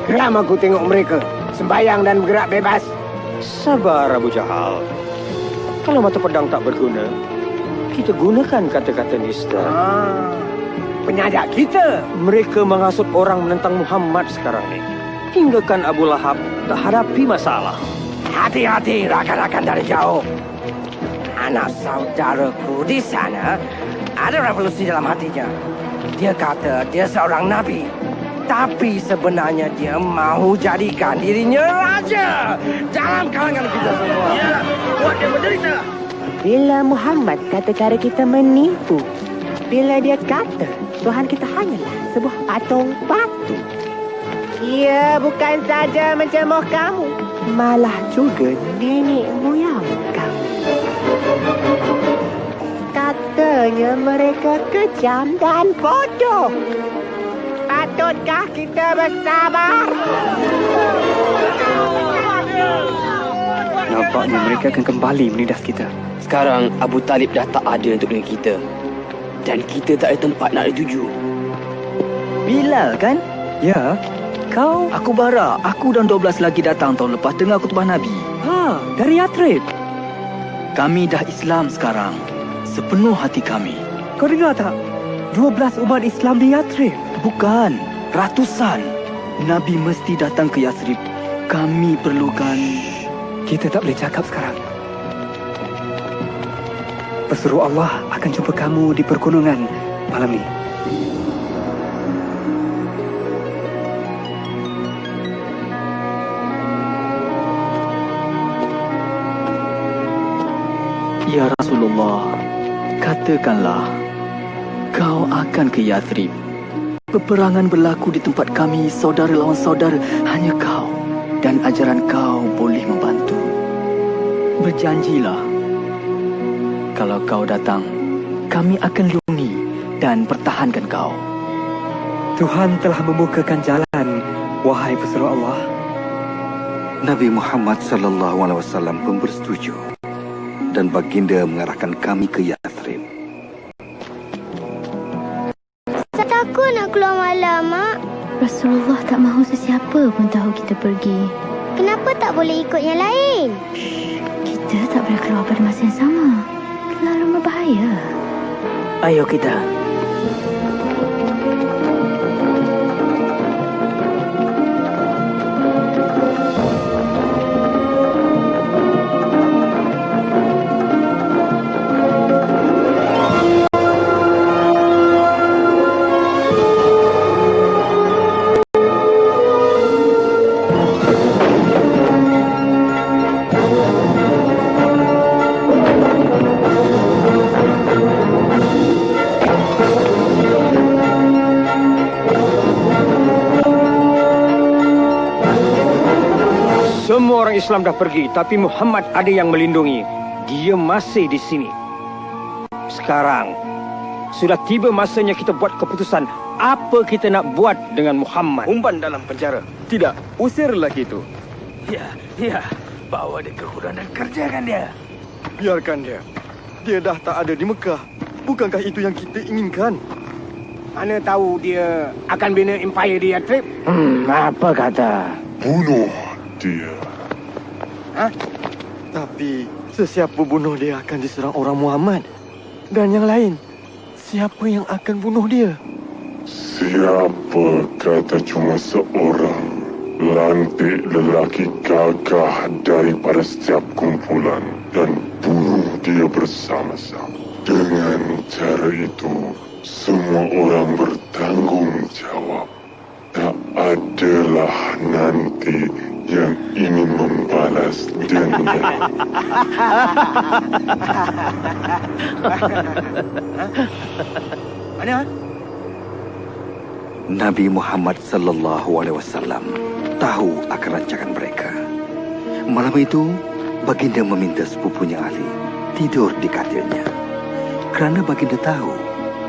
Geram aku tengok mereka sembayang dan bergerak bebas. Sabar Abu Jahal. Kalau mata pedang tak berguna, kita gunakan kata-kata nista. Penyajak kita. Mereka menghasut orang menentang Muhammad sekarang ini. Hinggakan Abu Lahab tak hadapi masalah. Hati-hati rakan-rakan dari jauh. Anak saudaraku di sana ada revolusi dalam hatinya. Dia kata dia seorang nabi. Tapi sebenarnya dia mahu jadikan dirinya raja dalam kalangan kita semua. Ya, buat dia menderita. Bila Muhammad kata cara kita menipu, bila dia kata Tuhan kita hanyalah sebuah patung batu, ia bukan saja mencemoh kamu, malah juga nenek moyang kamu. Katanya mereka kejam dan bodoh. Patutkah kita bersabar? Nampaknya mereka akan kembali menindas kita. Sekarang Abu Talib dah tak ada untuk negeri kita. Dan kita tak ada tempat nak dituju. Bilal kan? Ya. Kau? Aku Bara. Aku dan 12 lagi datang tahun lepas dengar khutbah Nabi. Ha, dari Yathrib. Kami dah Islam sekarang. Sepenuh hati kami. Kau dengar tak? 12 umat Islam di Yathrib. Bukan, ratusan. Nabi mesti datang ke Yathrib. Kami perlukan... Kita tak boleh cakap sekarang. Pesuruh Allah akan jumpa kamu di pergunungan malam ni. Ya Rasulullah, katakanlah, kau akan ke Yathrib. Peperangan berlaku di tempat kami, saudara lawan saudara, hanya kau dan ajaran kau boleh membantu. Berjanjilah, kalau kau datang, kami akan lindungi dan pertahankan kau. Tuhan telah membukakan jalan, wahai pesuruh Allah. Nabi Muhammad SAW pun bersetuju dan baginda mengarahkan kami ke Yathrib. Takut nak keluar malam, Mak. Rasulullah tak mahu sesiapa pun tahu kita pergi. Kenapa tak boleh ikut yang lain? Kita tak boleh keluar pada masa yang sama. Terlalu berbahaya. Ayo kita. Semua orang Islam dah pergi, tapi Muhammad ada yang melindungi. Dia masih di sini. Sekarang, sudah tiba masanya kita buat keputusan apa kita nak buat dengan Muhammad. Umpan dalam penjara. Tidak, usir lelaki itu. Ya. Bawa dia ke hutan dan kerjakan dia. Biarkan dia. Dia dah tak ada di Mekah. Bukankah itu yang kita inginkan? Mana tahu dia akan bina empire di Yathrib? Apa kata? Bunuh dia. Hah? Tapi sesiapa bunuh dia akan diserang orang Muhammad. Dan yang lain, siapa yang akan bunuh dia? Siapa kata cuma seorang lantik lelaki gagah daripada setiap kumpulan dan bunuh dia bersama-sama. Dengan cara itu, semua orang bertanggung jawab. Tak adalah nanti yang ingin membalas dendam. Mana? Nabi Muhammad sallallahu alaihi wasallam tahu akan rancangan mereka. Malam itu, baginda meminta sepupunya Ali tidur di katilnya. Kerana baginda tahu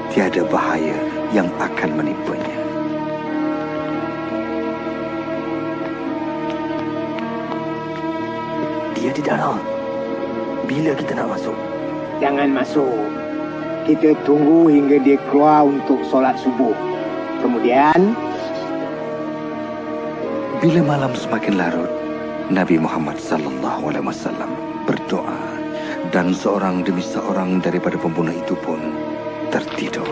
tiada bahaya yang akan menimpanya. Dia di dalam. Bila kita nak masuk? Jangan masuk. Kita tunggu hingga dia keluar untuk solat subuh. Kemudian, bila malam semakin larut, Nabi Muhammad sallallahu alaihi wasallam berdoa dan seorang demi seorang daripada pembunuh itu pun tertidur.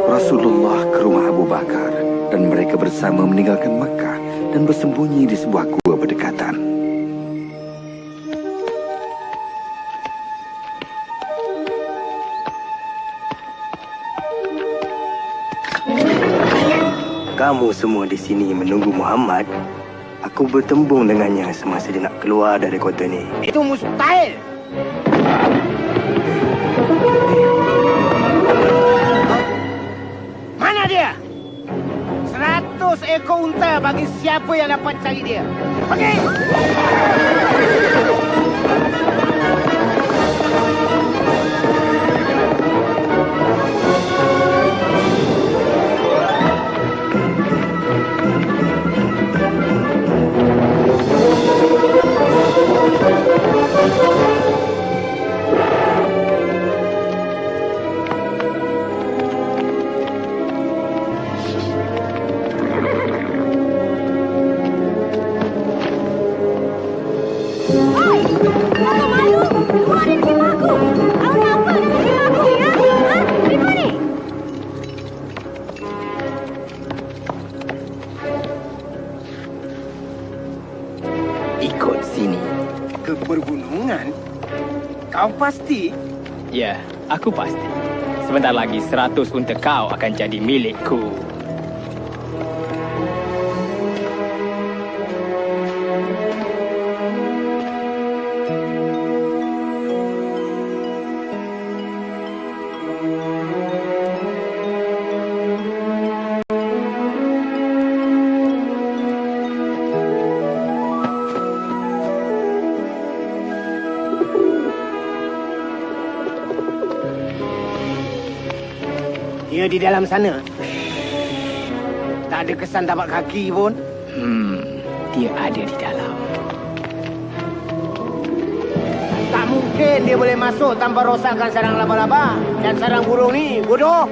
Rasulullah ke rumah Abu Bakar dan mereka bersama meninggalkan Makkah dan bersembunyi di sebuah gua berdekatan. kamu semua di sini menunggu Muhammad. Aku bertembung dengannya semasa dia nak keluar dari kota ni. Itu mustahil. Mana dia? 100 ekor unta bagi siapa yang dapat cari dia. Pergi! Ikut sini. Ke pergunungan? Kau pasti? Ya, aku pasti. Sebentar lagi 100 unta kau akan jadi milikku. Dia di dalam sana. Tak ada kesan tapak kaki pun. Dia ada di dalam. Tak mungkin dia boleh masuk tanpa rosakkan sarang laba-laba dan sarang burung ni, bodoh.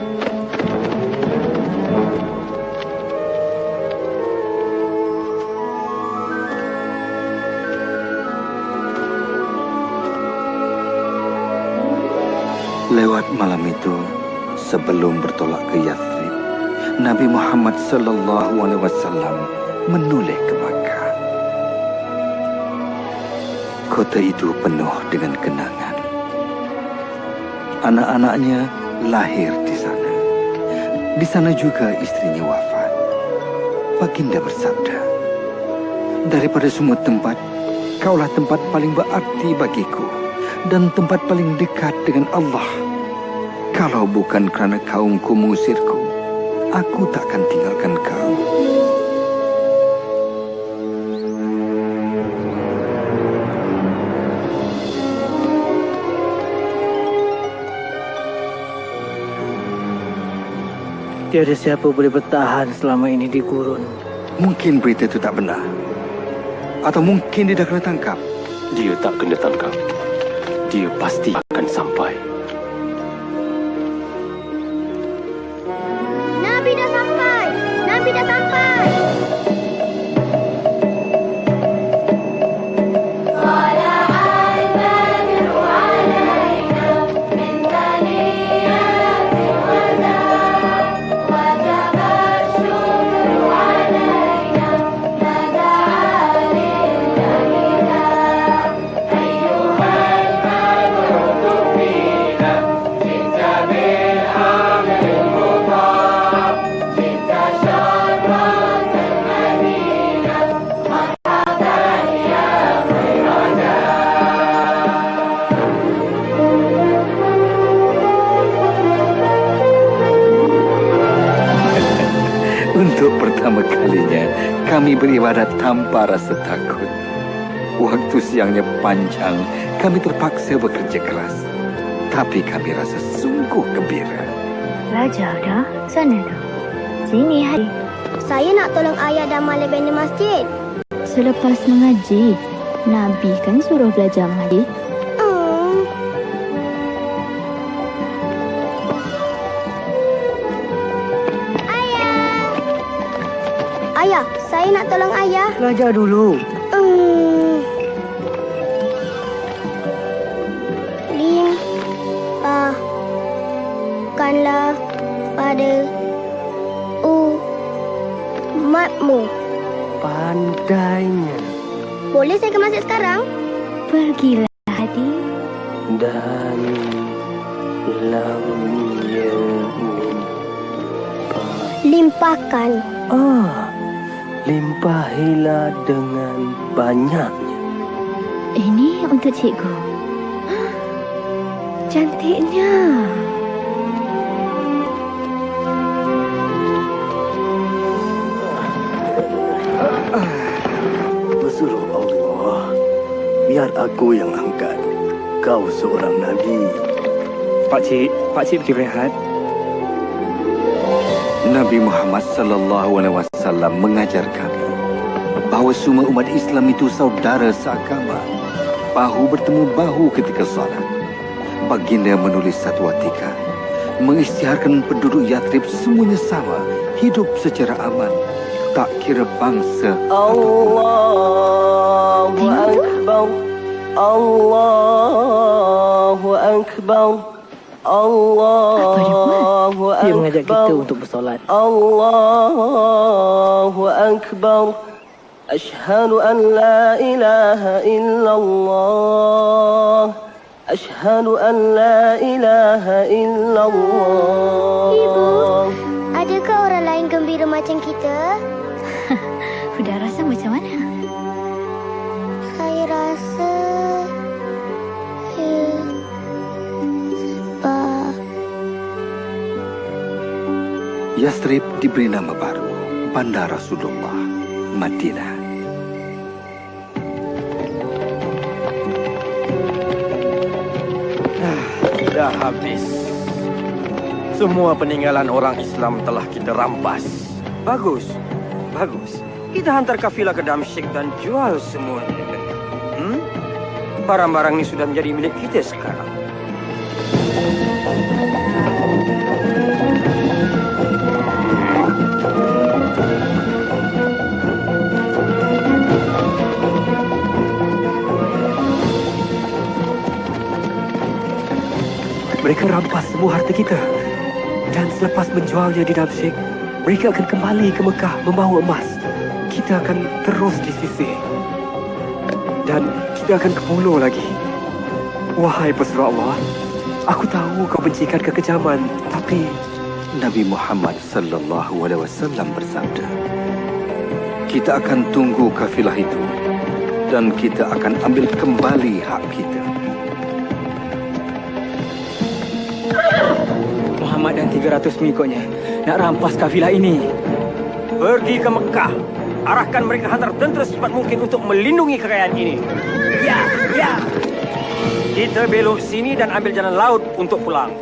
Lewat malam itu, sebelum bertolak ke Yathrib, Nabi Muhammad sallallahu alaihi wasallam menoleh ke Makkah. Kota itu penuh dengan kenangan. Anak-anaknya lahir di sana. Di sana juga istrinya wafat. Baginda bersabda, daripada semua tempat, kaulah tempat paling berarti bagiku dan tempat paling dekat dengan Allah. Kalau bukan kerana kaumku mengusirku, aku takkan tinggalkan kau. Tiada siapa boleh bertahan selama ini di gurun. Mungkin berita itu tak benar. Atau mungkin dia dah kena tangkap. Dia tak kena tangkap. Dia pasti akan sampai. Nabi dah sampai! Nabi dah sampai! Untuk pertama kalinya, kami beribadat tanpa rasa takut. Waktu siangnya panjang, kami terpaksa bekerja keras. Tapi kami rasa sungguh gembira. Belajar dah? Sana dah. Sini, Hari. Saya nak tolong ayah dan Malik bina masjid. Selepas mengaji, Nabi kan suruh belajar mengaji. Ayah, saya nak tolong ayah. Belajar dulu. Limpahkanlah pada umatmu. Pandainya. Boleh saya ke masjid sekarang? Pergilah, Hadi. Dan lamnya limpahkan. Limpahilah dengan banyaknya. Ini untuk cikgu. Cantiknya. Bersuruh Allah, biar aku yang angkat. Kau seorang Nabi. Pakcik pergi berehat. Nabi Muhammad sallallahu alaihi wasallam mengajar kami bahawa semua umat Islam itu saudara seagama, bahu bertemu bahu ketika salat. Baginda menulis satu watikan mengisytiharkan penduduk Yathrib semuanya sama, hidup secara aman, tak kira bangsa. Allahu Akbar. Allahu Akbar. Allahu Akbar. Dia mengajak kita untuk bersolat. Allahu Akbar. Ashhadu an la ilaha illallah. Ashhadu an la ilaha illallah. Ibu, adakah orang lain gembira macam kita? Sudah rasa macam mana? Saya rasa Yathrib diberi nama baru, Bandar Rasulullah, Madinah. Dah habis. Semua peninggalan orang Islam telah kita rampas. Bagus. Kita hantar kafilah ke Damsyik dan jual semuanya. Barang-barang ini sudah menjadi milik kita sekarang. Mereka rampas semua harta kita. Dan selepas menjualnya di Damsyik, mereka akan kembali ke Mekah membawa emas. Kita akan terus disisih. Dan kita akan ke pulau lagi. Wahai pesuruh Allah, aku tahu kau bencikan kekejaman, tapi Nabi Muhammad sallallahu alaihi wasallam bersabda, kita akan tunggu kafilah itu dan kita akan ambil kembali hak kita. Muhammad dan 300 pengikutnya nak rampas kafilah ini. Pergi ke Mekah. Arahkan mereka hantar tentera secepat mungkin untuk melindungi kekayaan ini. Ya, ya. Kita belok sini dan ambil jalan laut untuk pulang.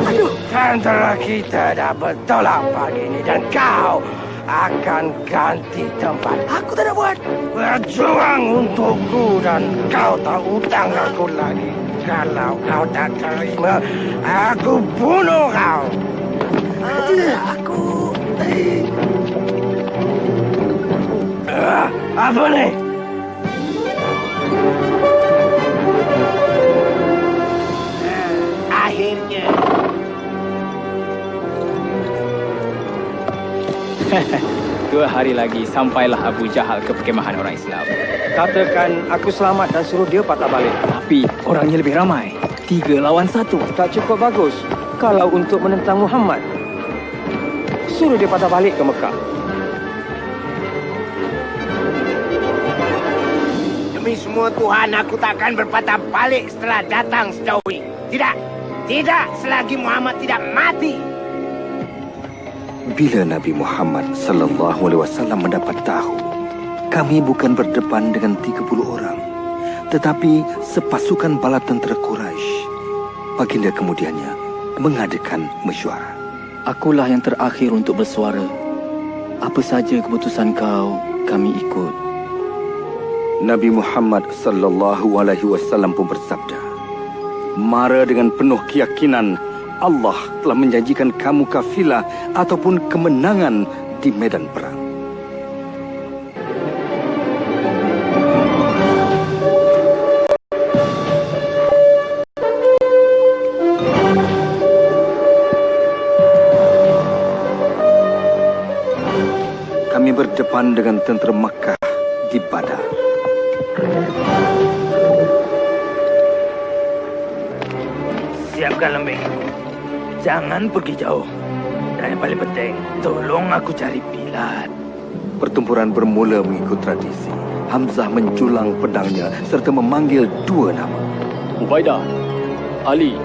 Aduh, tentera kita dah bertolak pagi ini dan kau akan ganti tempat. Aku tak nak buat. Berjuang untukku dan kau tak hutang aku lagi. Kalau kau tak terima, aku bunuh kau. Aku... apa ni? Akhirnya. Dua hari lagi sampailah Abu Jahal ke perkemahan orang Islam. Katakan aku selamat dan suruh dia patah balik. Tapi orangnya lebih ramai. 3 lawan 1. Tak cukup bagus. Kalau untuk menentang Muhammad, suruh dia patah balik ke Mekah. Demi semua Tuhan, aku takkan berpatah balik setelah datang sejauh ini. Tidak. Tidak selagi Muhammad tidak mati. Bila Nabi Muhammad sallallahu alaihi wasallam mendapat tahu, kami bukan berdepan dengan 30 orang, tetapi sepasukan bala tentera Quraisy. Baginda kemudiannya mengadakan mesyuarat. Akulah yang terakhir untuk bersuara. Apa saja keputusan kau, kami ikut. Nabi Muhammad sallallahu alaihi wasallam pun bersabda, mara dengan penuh keyakinan Allah telah menjanjikan kamu kafilah ataupun kemenangan di medan perang. Kami berdepan dengan tentera Makkah di Badar. Siapkan lembing. Jangan pergi jauh. Dan yang paling penting, tolong aku cari Bilal. Pertempuran bermula mengikut tradisi. Hamzah menjulang pedangnya serta memanggil 2 nama. Ubaidah, Ali.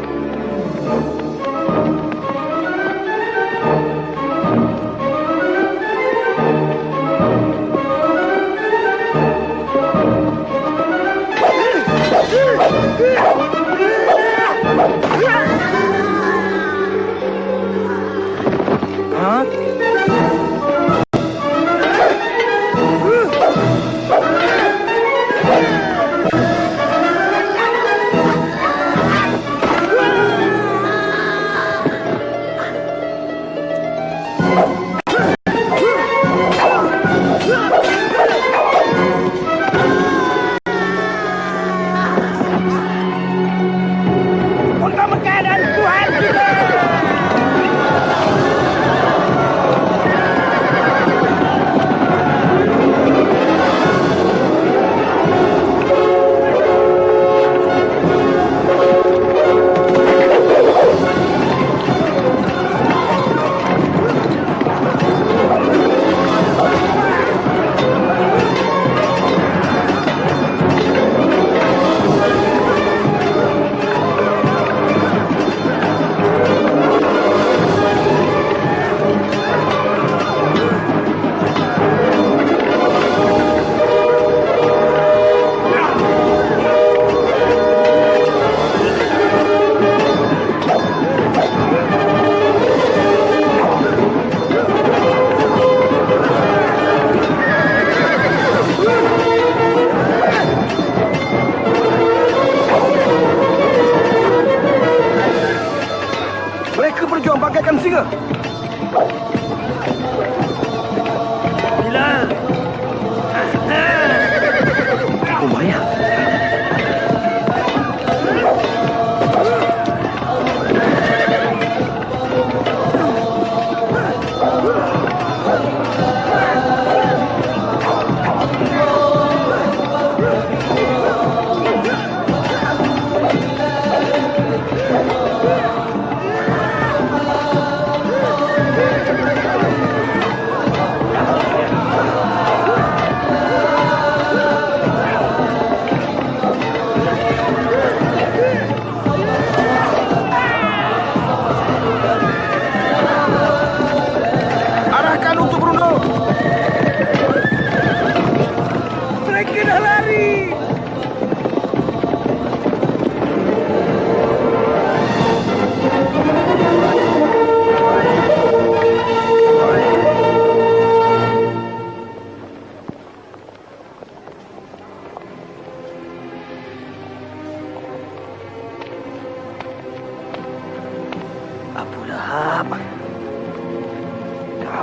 bagaikan singa. Bilal. Umayyah.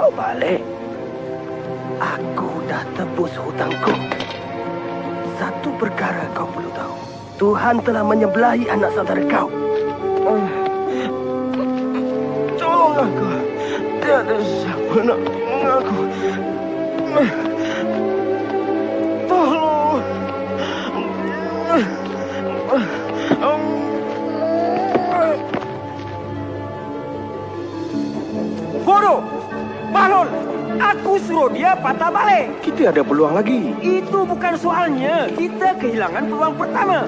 kau balik. Aku dah tebus hutangku. Satu perkara kau perlu tahu. Tuhan telah menyebelahi anak saudara kau. Tolong aku. Tiada siapa nak tolong aku. Tolong. Bodoh! Bahlul! Aku suruh dia patah balik. Kita ada peluang lagi. Itu bukan soalnya. Kita kehilangan peluang pertama.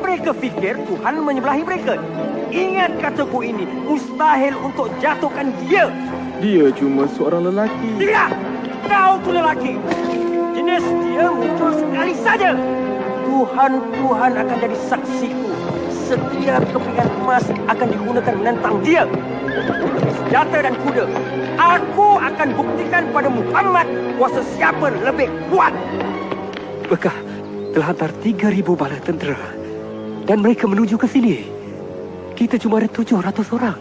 Mereka fikir Tuhan menyebelahi mereka. Ingat kataku ini, mustahil untuk jatuhkan dia. Dia cuma seorang lelaki. Tidak! Kau tu lelaki. Jenis dia muncul sekali saja. Tuhan akan jadi saksiku. Setiap kepingan emas akan digunakan menentang dia. Senjata dan kuda. Aku akan buktikan pada Muhammad kuasa siapa lebih kuat. Bekah telah hantar 3,000 bala tentera. Dan mereka menuju ke sini. Kita cuma ada 700 orang.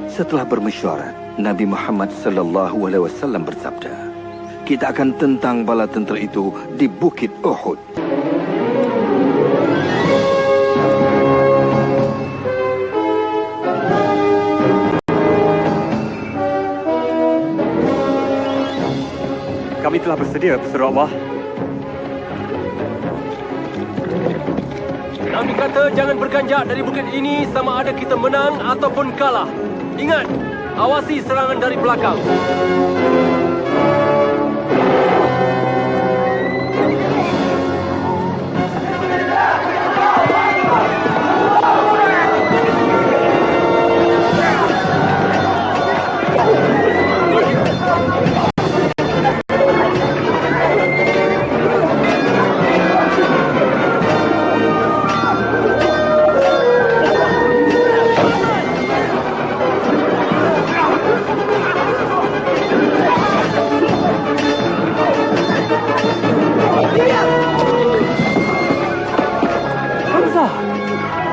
Setelah bermesyuarat, Nabi Muhammad SAW bersabda, kita akan tentang bala tentera itu di Bukit Uhud. Kami telah bersedia, Pesuruh Allah. Nabi kata jangan berganjak dari bukit ini sama ada kita menang ataupun kalah. Ingat, awasi serangan dari belakang.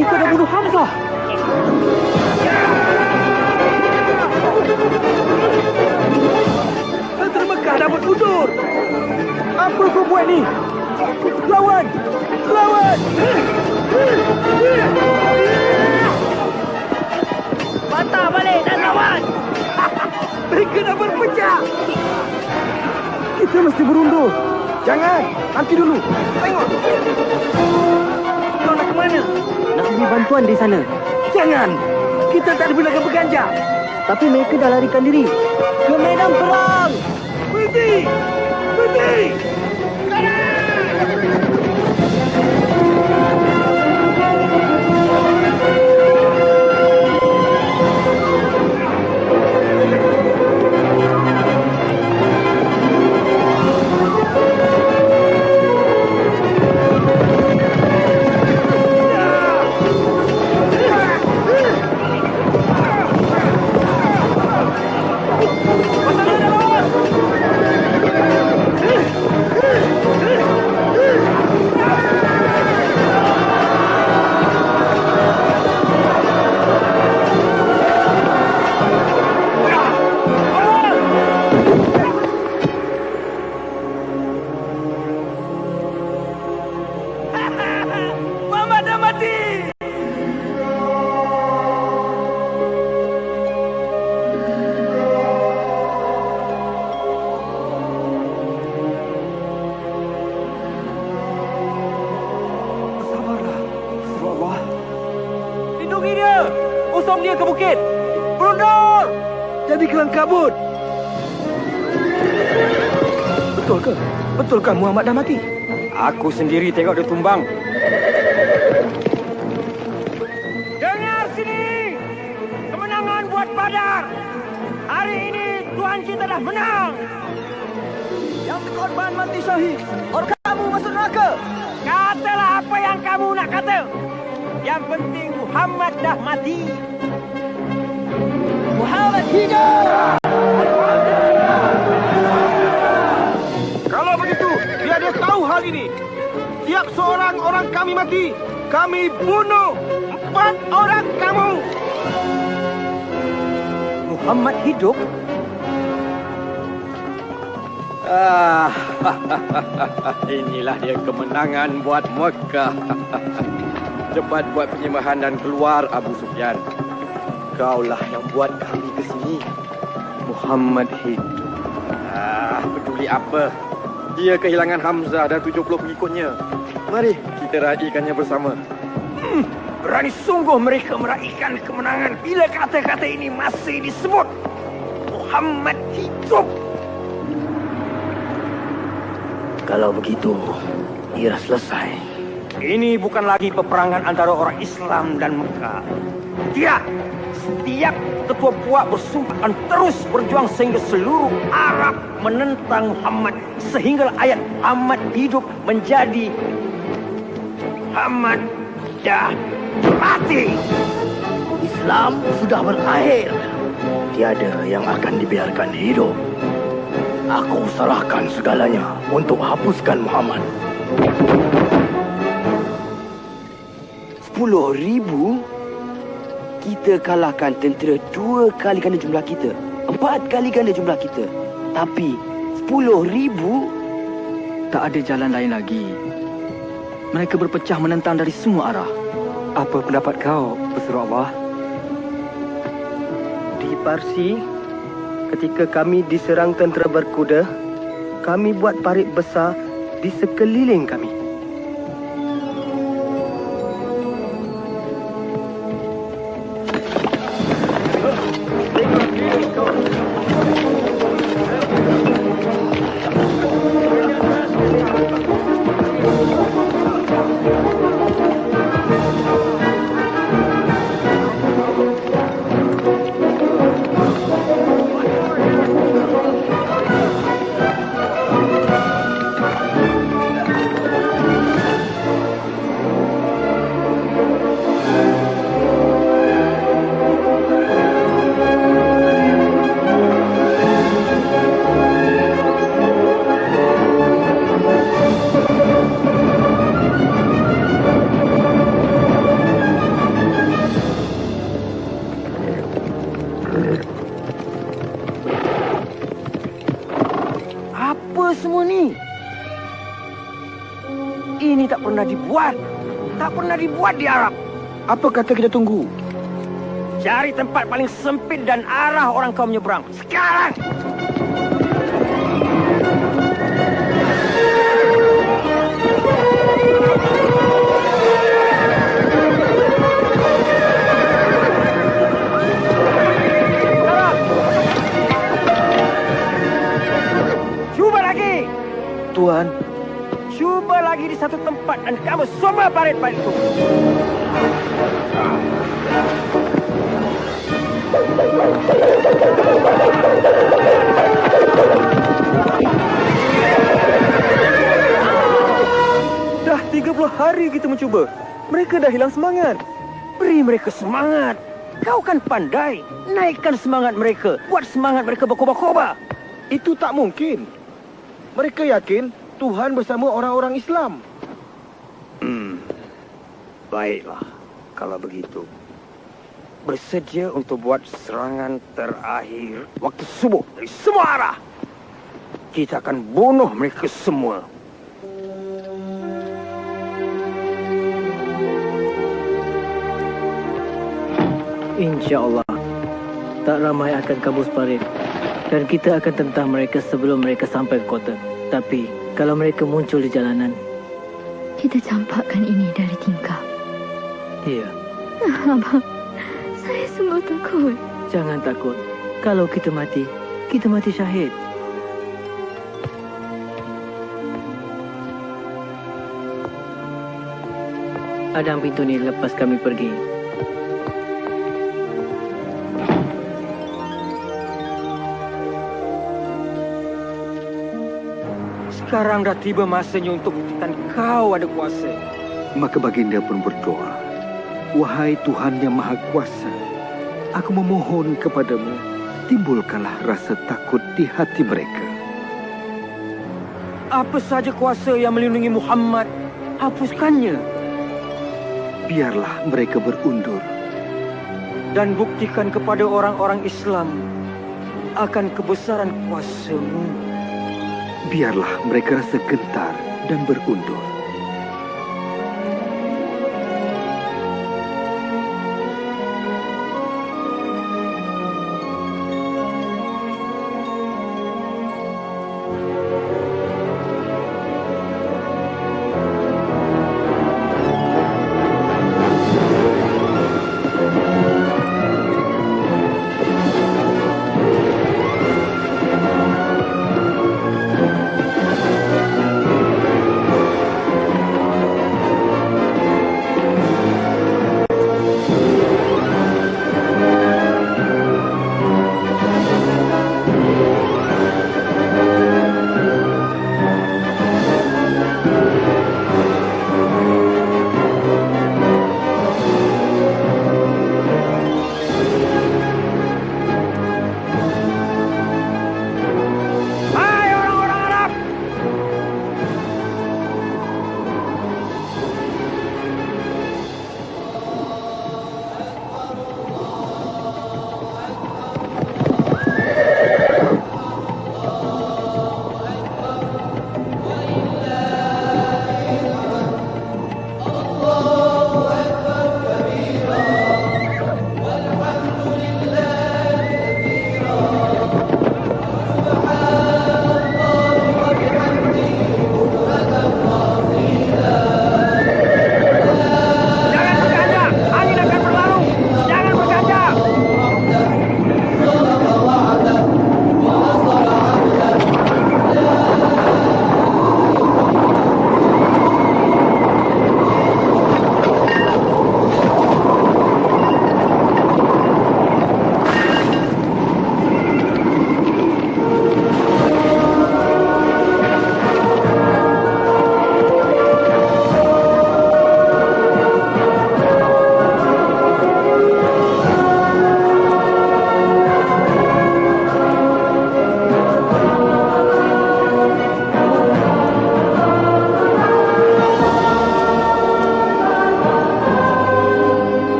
Mereka dah bunuh Hamzah. Tentera Mekah dapat mundur. Apa kau buat ni? Lawan! Lawan! Patah balik dan lawan! Mereka dah berpecah. Kita mesti berundur. Jangan, nanti dulu. Tengok. Kau nak ke mana? Nak beri bantuan di sana. Jangan. Kita tak boleh lagi berganjak. Tapi mereka dah larikan diri. Ke medan perang! Berhenti! Berhenti! Usung dia ke bukit. Berundur! Jadi kelang kabut. Betul ke? Betulkah Muhammad dah mati? Aku sendiri tengok dia tumbang. Dengar sini! Kemenangan buat Badar! Hari ini Tuhan kita dah menang! Yang berkorban mati syahid. Orang kamu masuk neraka. Katalah apa yang kamu nak kata. Yang penting Muhammad dah mati. Muhammad hidup! Kalau begitu, biar dia tahu hal ini. Tiap seorang orang kami mati, kami bunuh 4 orang kamu. Muhammad hidup? Inilah dia kemenangan buat Mekah. Cepat buat penyembahan dan keluar Abu Sufyan. Kaulah yang buat kami ke sini. Muhammad hidup. Peduli apa? Dia kehilangan Hamzah dan 70 pengikutnya. Mari kita raikannya bersama. Berani sungguh mereka meraihkan kemenangan bila kata-kata ini masih disebut. Muhammad hidup. Kalau begitu, ia selesai. Ini bukan lagi peperangan antara orang Islam dan Mekah. Tidak. Setiap ketua puak bersumpah akan terus berjuang sehingga seluruh Arab menentang Muhammad. Sehingga ayat Muhammad hidup menjadi Muhammad dah mati. Islam sudah berakhir. Tiada yang akan dibiarkan hidup. Aku serahkan segalanya untuk hapuskan Muhammad. 10,000? Kita kalahkan tentera 2 kali ganda jumlah kita, 4 kali ganda jumlah kita. Tapi 10,000? Tak ada jalan lain lagi. Mereka berpecah menentang dari semua arah. Apa pendapat kau, pesuruh Allah? Di Parsi, ketika kami diserang tentera berkuda, kami buat parit besar di sekeliling kami. Apa semua ni? Ini tak pernah dibuat. Tak pernah dibuat di Arab. Apa kata kita tunggu? Cari tempat paling sempit dan arah orang kau menyeberang. Sekarang! Tuan, cuba lagi di satu tempat dan kamu semua parit-parit itu. Dah 30 hari kita mencuba. Mereka dah hilang semangat. Beri mereka semangat. Kau kan pandai. Naikkan semangat mereka. Buat semangat mereka berkobar-kobar. Itu tak mungkin. Mereka yakin Tuhan bersama orang-orang Islam. Baiklah, kalau begitu. Bersedia untuk buat serangan terakhir waktu subuh dari semua arah. Kita akan bunuh mereka semua. InsyaAllah, tak ramai akan kabus parit. Dan kita akan tentang mereka sebelum mereka sampai ke kota. Tapi, kalau mereka muncul di jalanan... Kita campakkan ini dari tingkap. Ya. Abang, saya sungguh takut. Jangan takut. Kalau kita mati syahid. Hadang pintu ni lepas kami pergi. Sekarang dah tiba masanya untuk buktikan kau ada kuasa. Maka baginda pun berdoa, wahai Tuhan yang Maha Kuasa, aku memohon kepadamu, timbulkanlah rasa takut di hati mereka. Apa saja kuasa yang melindungi Muhammad, hapuskannya. Biarlah mereka berundur. Dan buktikan kepada orang-orang Islam akan kebesaran kuasamu. biarlah mereka rasa gentar dan berundur.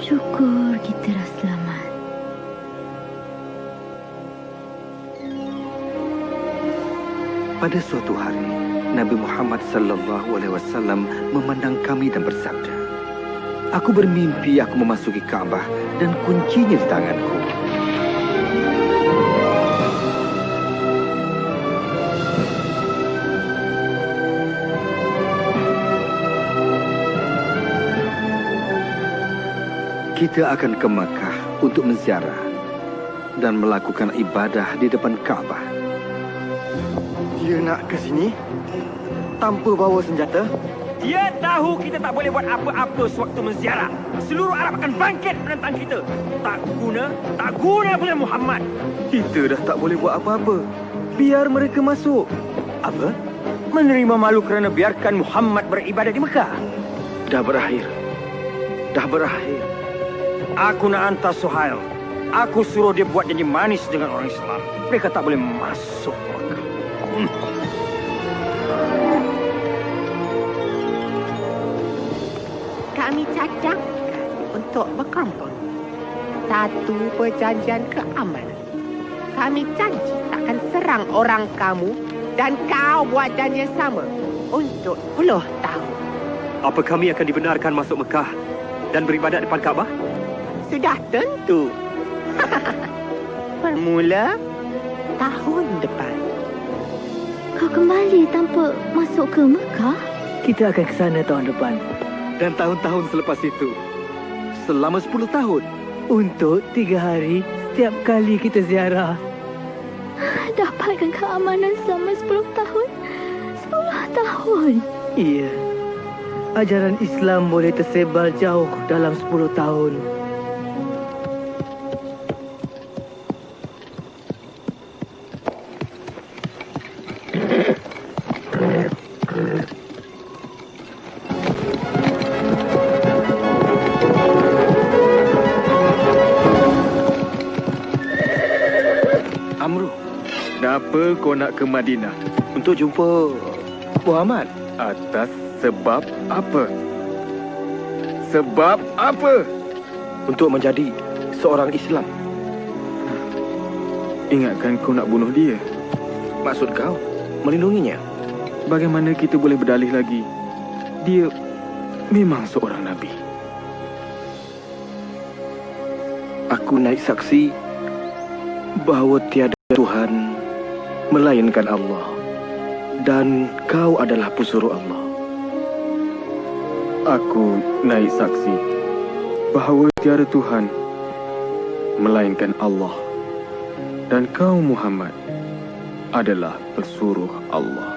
Syukur kita dah selamat. Pada suatu hari, Nabi Muhammad SAW memandang kami dan bersabda, "Aku bermimpi aku memasuki Kaabah dan kuncinya di tanganku. Kita akan ke Mekah untuk menziarah dan melakukan ibadah di depan Kaabah." Dia nak ke sini tanpa bawa senjata? Dia tahu kita tak boleh buat apa-apa sewaktu menziarah. Seluruh Arab akan bangkit menentang kita. Tak guna pula Muhammad. Kita dah tak boleh buat apa-apa. Biar mereka masuk. Apa? Menerima malu kerana biarkan Muhammad beribadah di Mekah? Dah berakhir. Aku nak hantar Suhail. Aku suruh dia buat janji manis dengan orang Islam. Mereka tak boleh masuk Mekah. Kami cadangkan untuk berkumpul. Satu perjanjian keamanan. Kami janji takkan serang orang kamu dan kau buat janji yang sama untuk 10 tahun. Apa kami akan dibenarkan masuk Mekah dan beribadat depan Kaabah? Sudah tentu. Bermula tahun depan. Kau kembali tanpa masuk ke Mekah? Kita akan ke sana tahun depan. Dan tahun-tahun selepas itu, selama 10 tahun. Untuk 3 hari setiap kali kita ziarah. Dapatkan keamanan selama 10 tahun. 10 tahun. Iya. Ajaran Islam boleh tersebar jauh dalam 10 tahun. Kenapa kau nak ke Madinah? Untuk jumpa Muhammad. Atas sebab apa? Sebab apa? Untuk menjadi seorang Islam. Ingatkan kau nak bunuh dia. Maksud kau melindunginya? Bagaimana kita boleh berdalih lagi? Dia memang seorang Nabi. Aku naik saksi bahawa tiada Tuhan melainkan Allah, dan kau adalah pesuruh Allah. Aku naik saksi bahawa tiada Tuhan melainkan Allah, dan kau Muhammad adalah pesuruh Allah.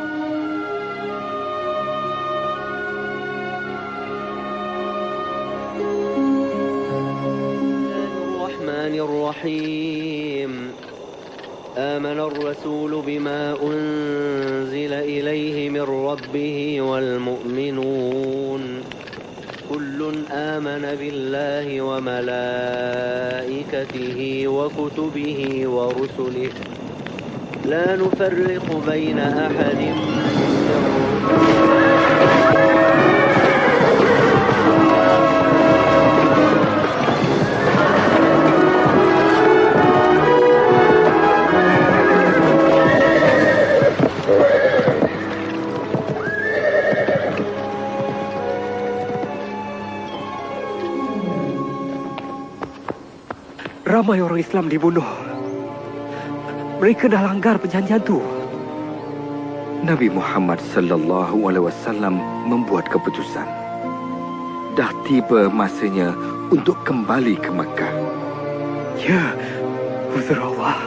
الرحيم آمن الرسول بما أنزل إليه من ربه والمؤمنون كل آمن بالله وملائكته وكتبه ورسله لا نفرق بين أحد من Ramai orang Islam dibunuh. Mereka dah langgar perjanjian tu. Nabi Muhammad sallallahu alaihi wasallam membuat keputusan. Dah tiba masanya untuk kembali ke Makkah. Ya, huzur Allah.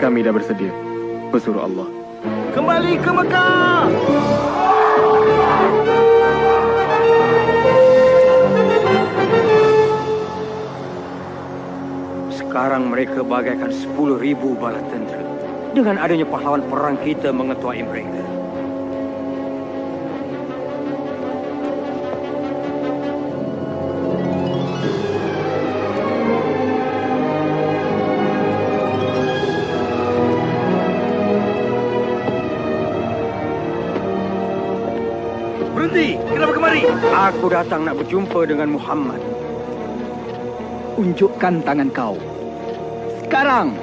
Kami dah bersedia, pesuruh Allah. Kembali ke Mekah! Sekarang mereka bagaikan 10,000 bala tentera. Dengan adanya pahlawan perang kita mengetuai mereka. Berhenti! Kenapa kemari? Aku datang nak berjumpa dengan Muhammad. Unjukkan tangan kau. Sekarang!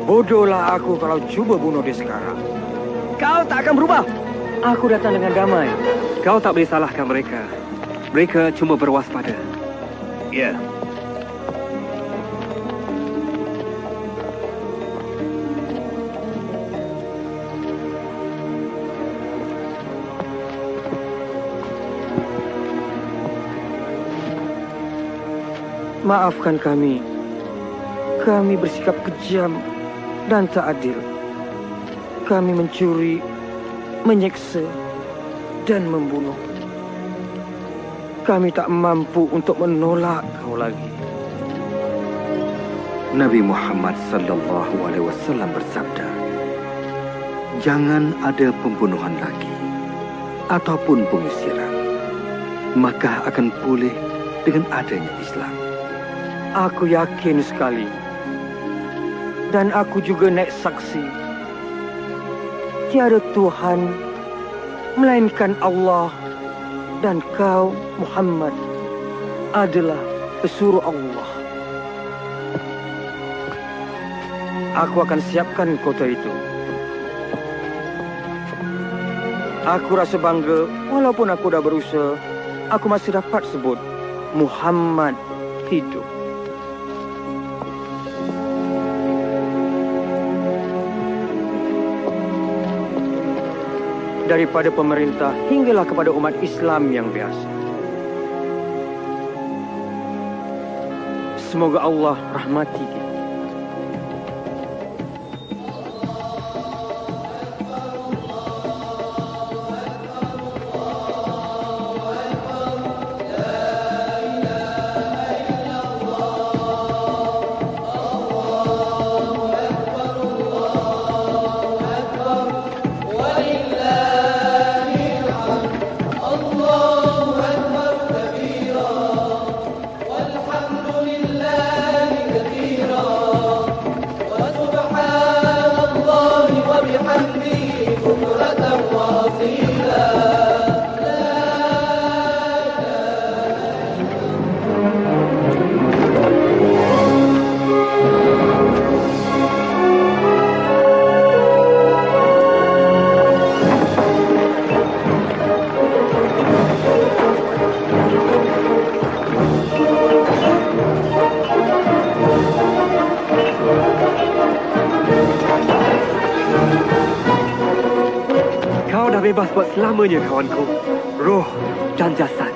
Bodohlah aku kalau cuba bunuh dia sekarang. Kau tak akan berubah. Aku datang dengan damai. Kau tak boleh salahkan mereka. Mereka cuma berwaspada. Ya. Maafkan kami. Kami bersikap kejam dan tak adil. Kami mencuri, menyeksa, dan membunuh. Kami tak mampu untuk menolak kau lagi. Nabi Muhammad sallallahu alaihi wasallam bersabda, jangan ada pembunuhan lagi ataupun pengusiran, maka akan pulih dengan adanya Islam. Aku yakin sekali. Dan aku juga naik saksi. Tiada Tuhan melainkan Allah, dan kau Muhammad adalah pesuruh Allah. Aku akan siapkan kota itu. Aku rasa bangga walaupun aku dah berusaha, aku masih dapat sebut Muhammad hidup. Daripada pemerintah hinggalah kepada umat Islam yang biasa. Semoga Allah rahmati kita. Kau dah bebas buat selamanya, kawanku. Roh dan jasad.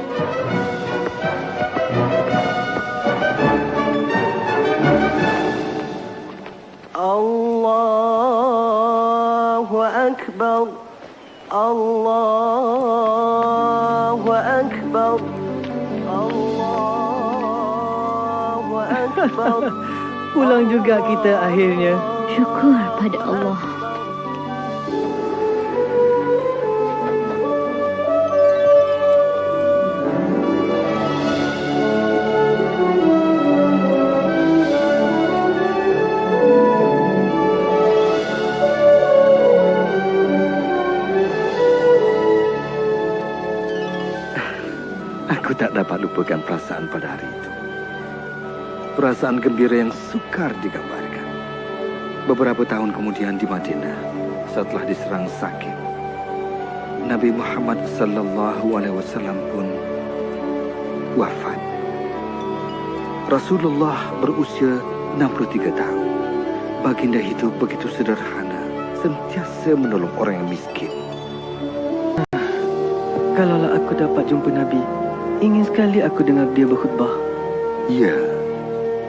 Allahu Akbar. Allahu Akbar. Allahu Akbar. Pulang juga kita akhirnya. Syukur pada Allah. Aku tak dapat lupakan perasaan pada hari itu. Perasaan gembira yang sukar digambarkan. Beberapa tahun kemudian di Madinah, setelah diserang sakit, Nabi Muhammad sallallahu alaihi wasallam pun wafat. Rasulullah berusia 63 tahun. Baginda hidup begitu sederhana, sentiasa menolong orang yang miskin. Kalaulah aku dapat jumpa Nabi, ingin sekali aku dengar dia berkhutbah. Ya,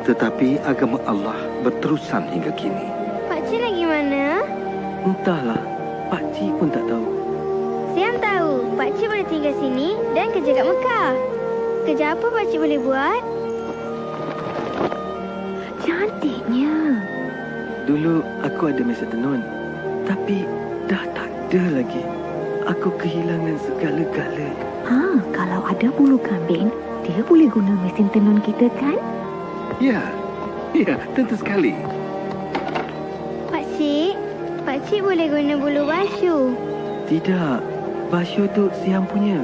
tetapi agama Allah berterusan hingga kini. Pakcik lagi mana? Entahlah, Pakcik pun tak tahu. Siam tahu, Pakcik boleh tinggal sini dan kerja kat Mekah. Kerja apa Pakcik boleh buat? Cantiknya. Dulu aku ada mesin tenun, tapi dah tak ada lagi. Aku kehilangan segala-gala. Kalau ada bulu kambing, dia boleh guna mesin tenun kita kan? Ya, tentu sekali. Pakcik boleh guna bulu basyu. Tidak, Basyu tu Siam punya.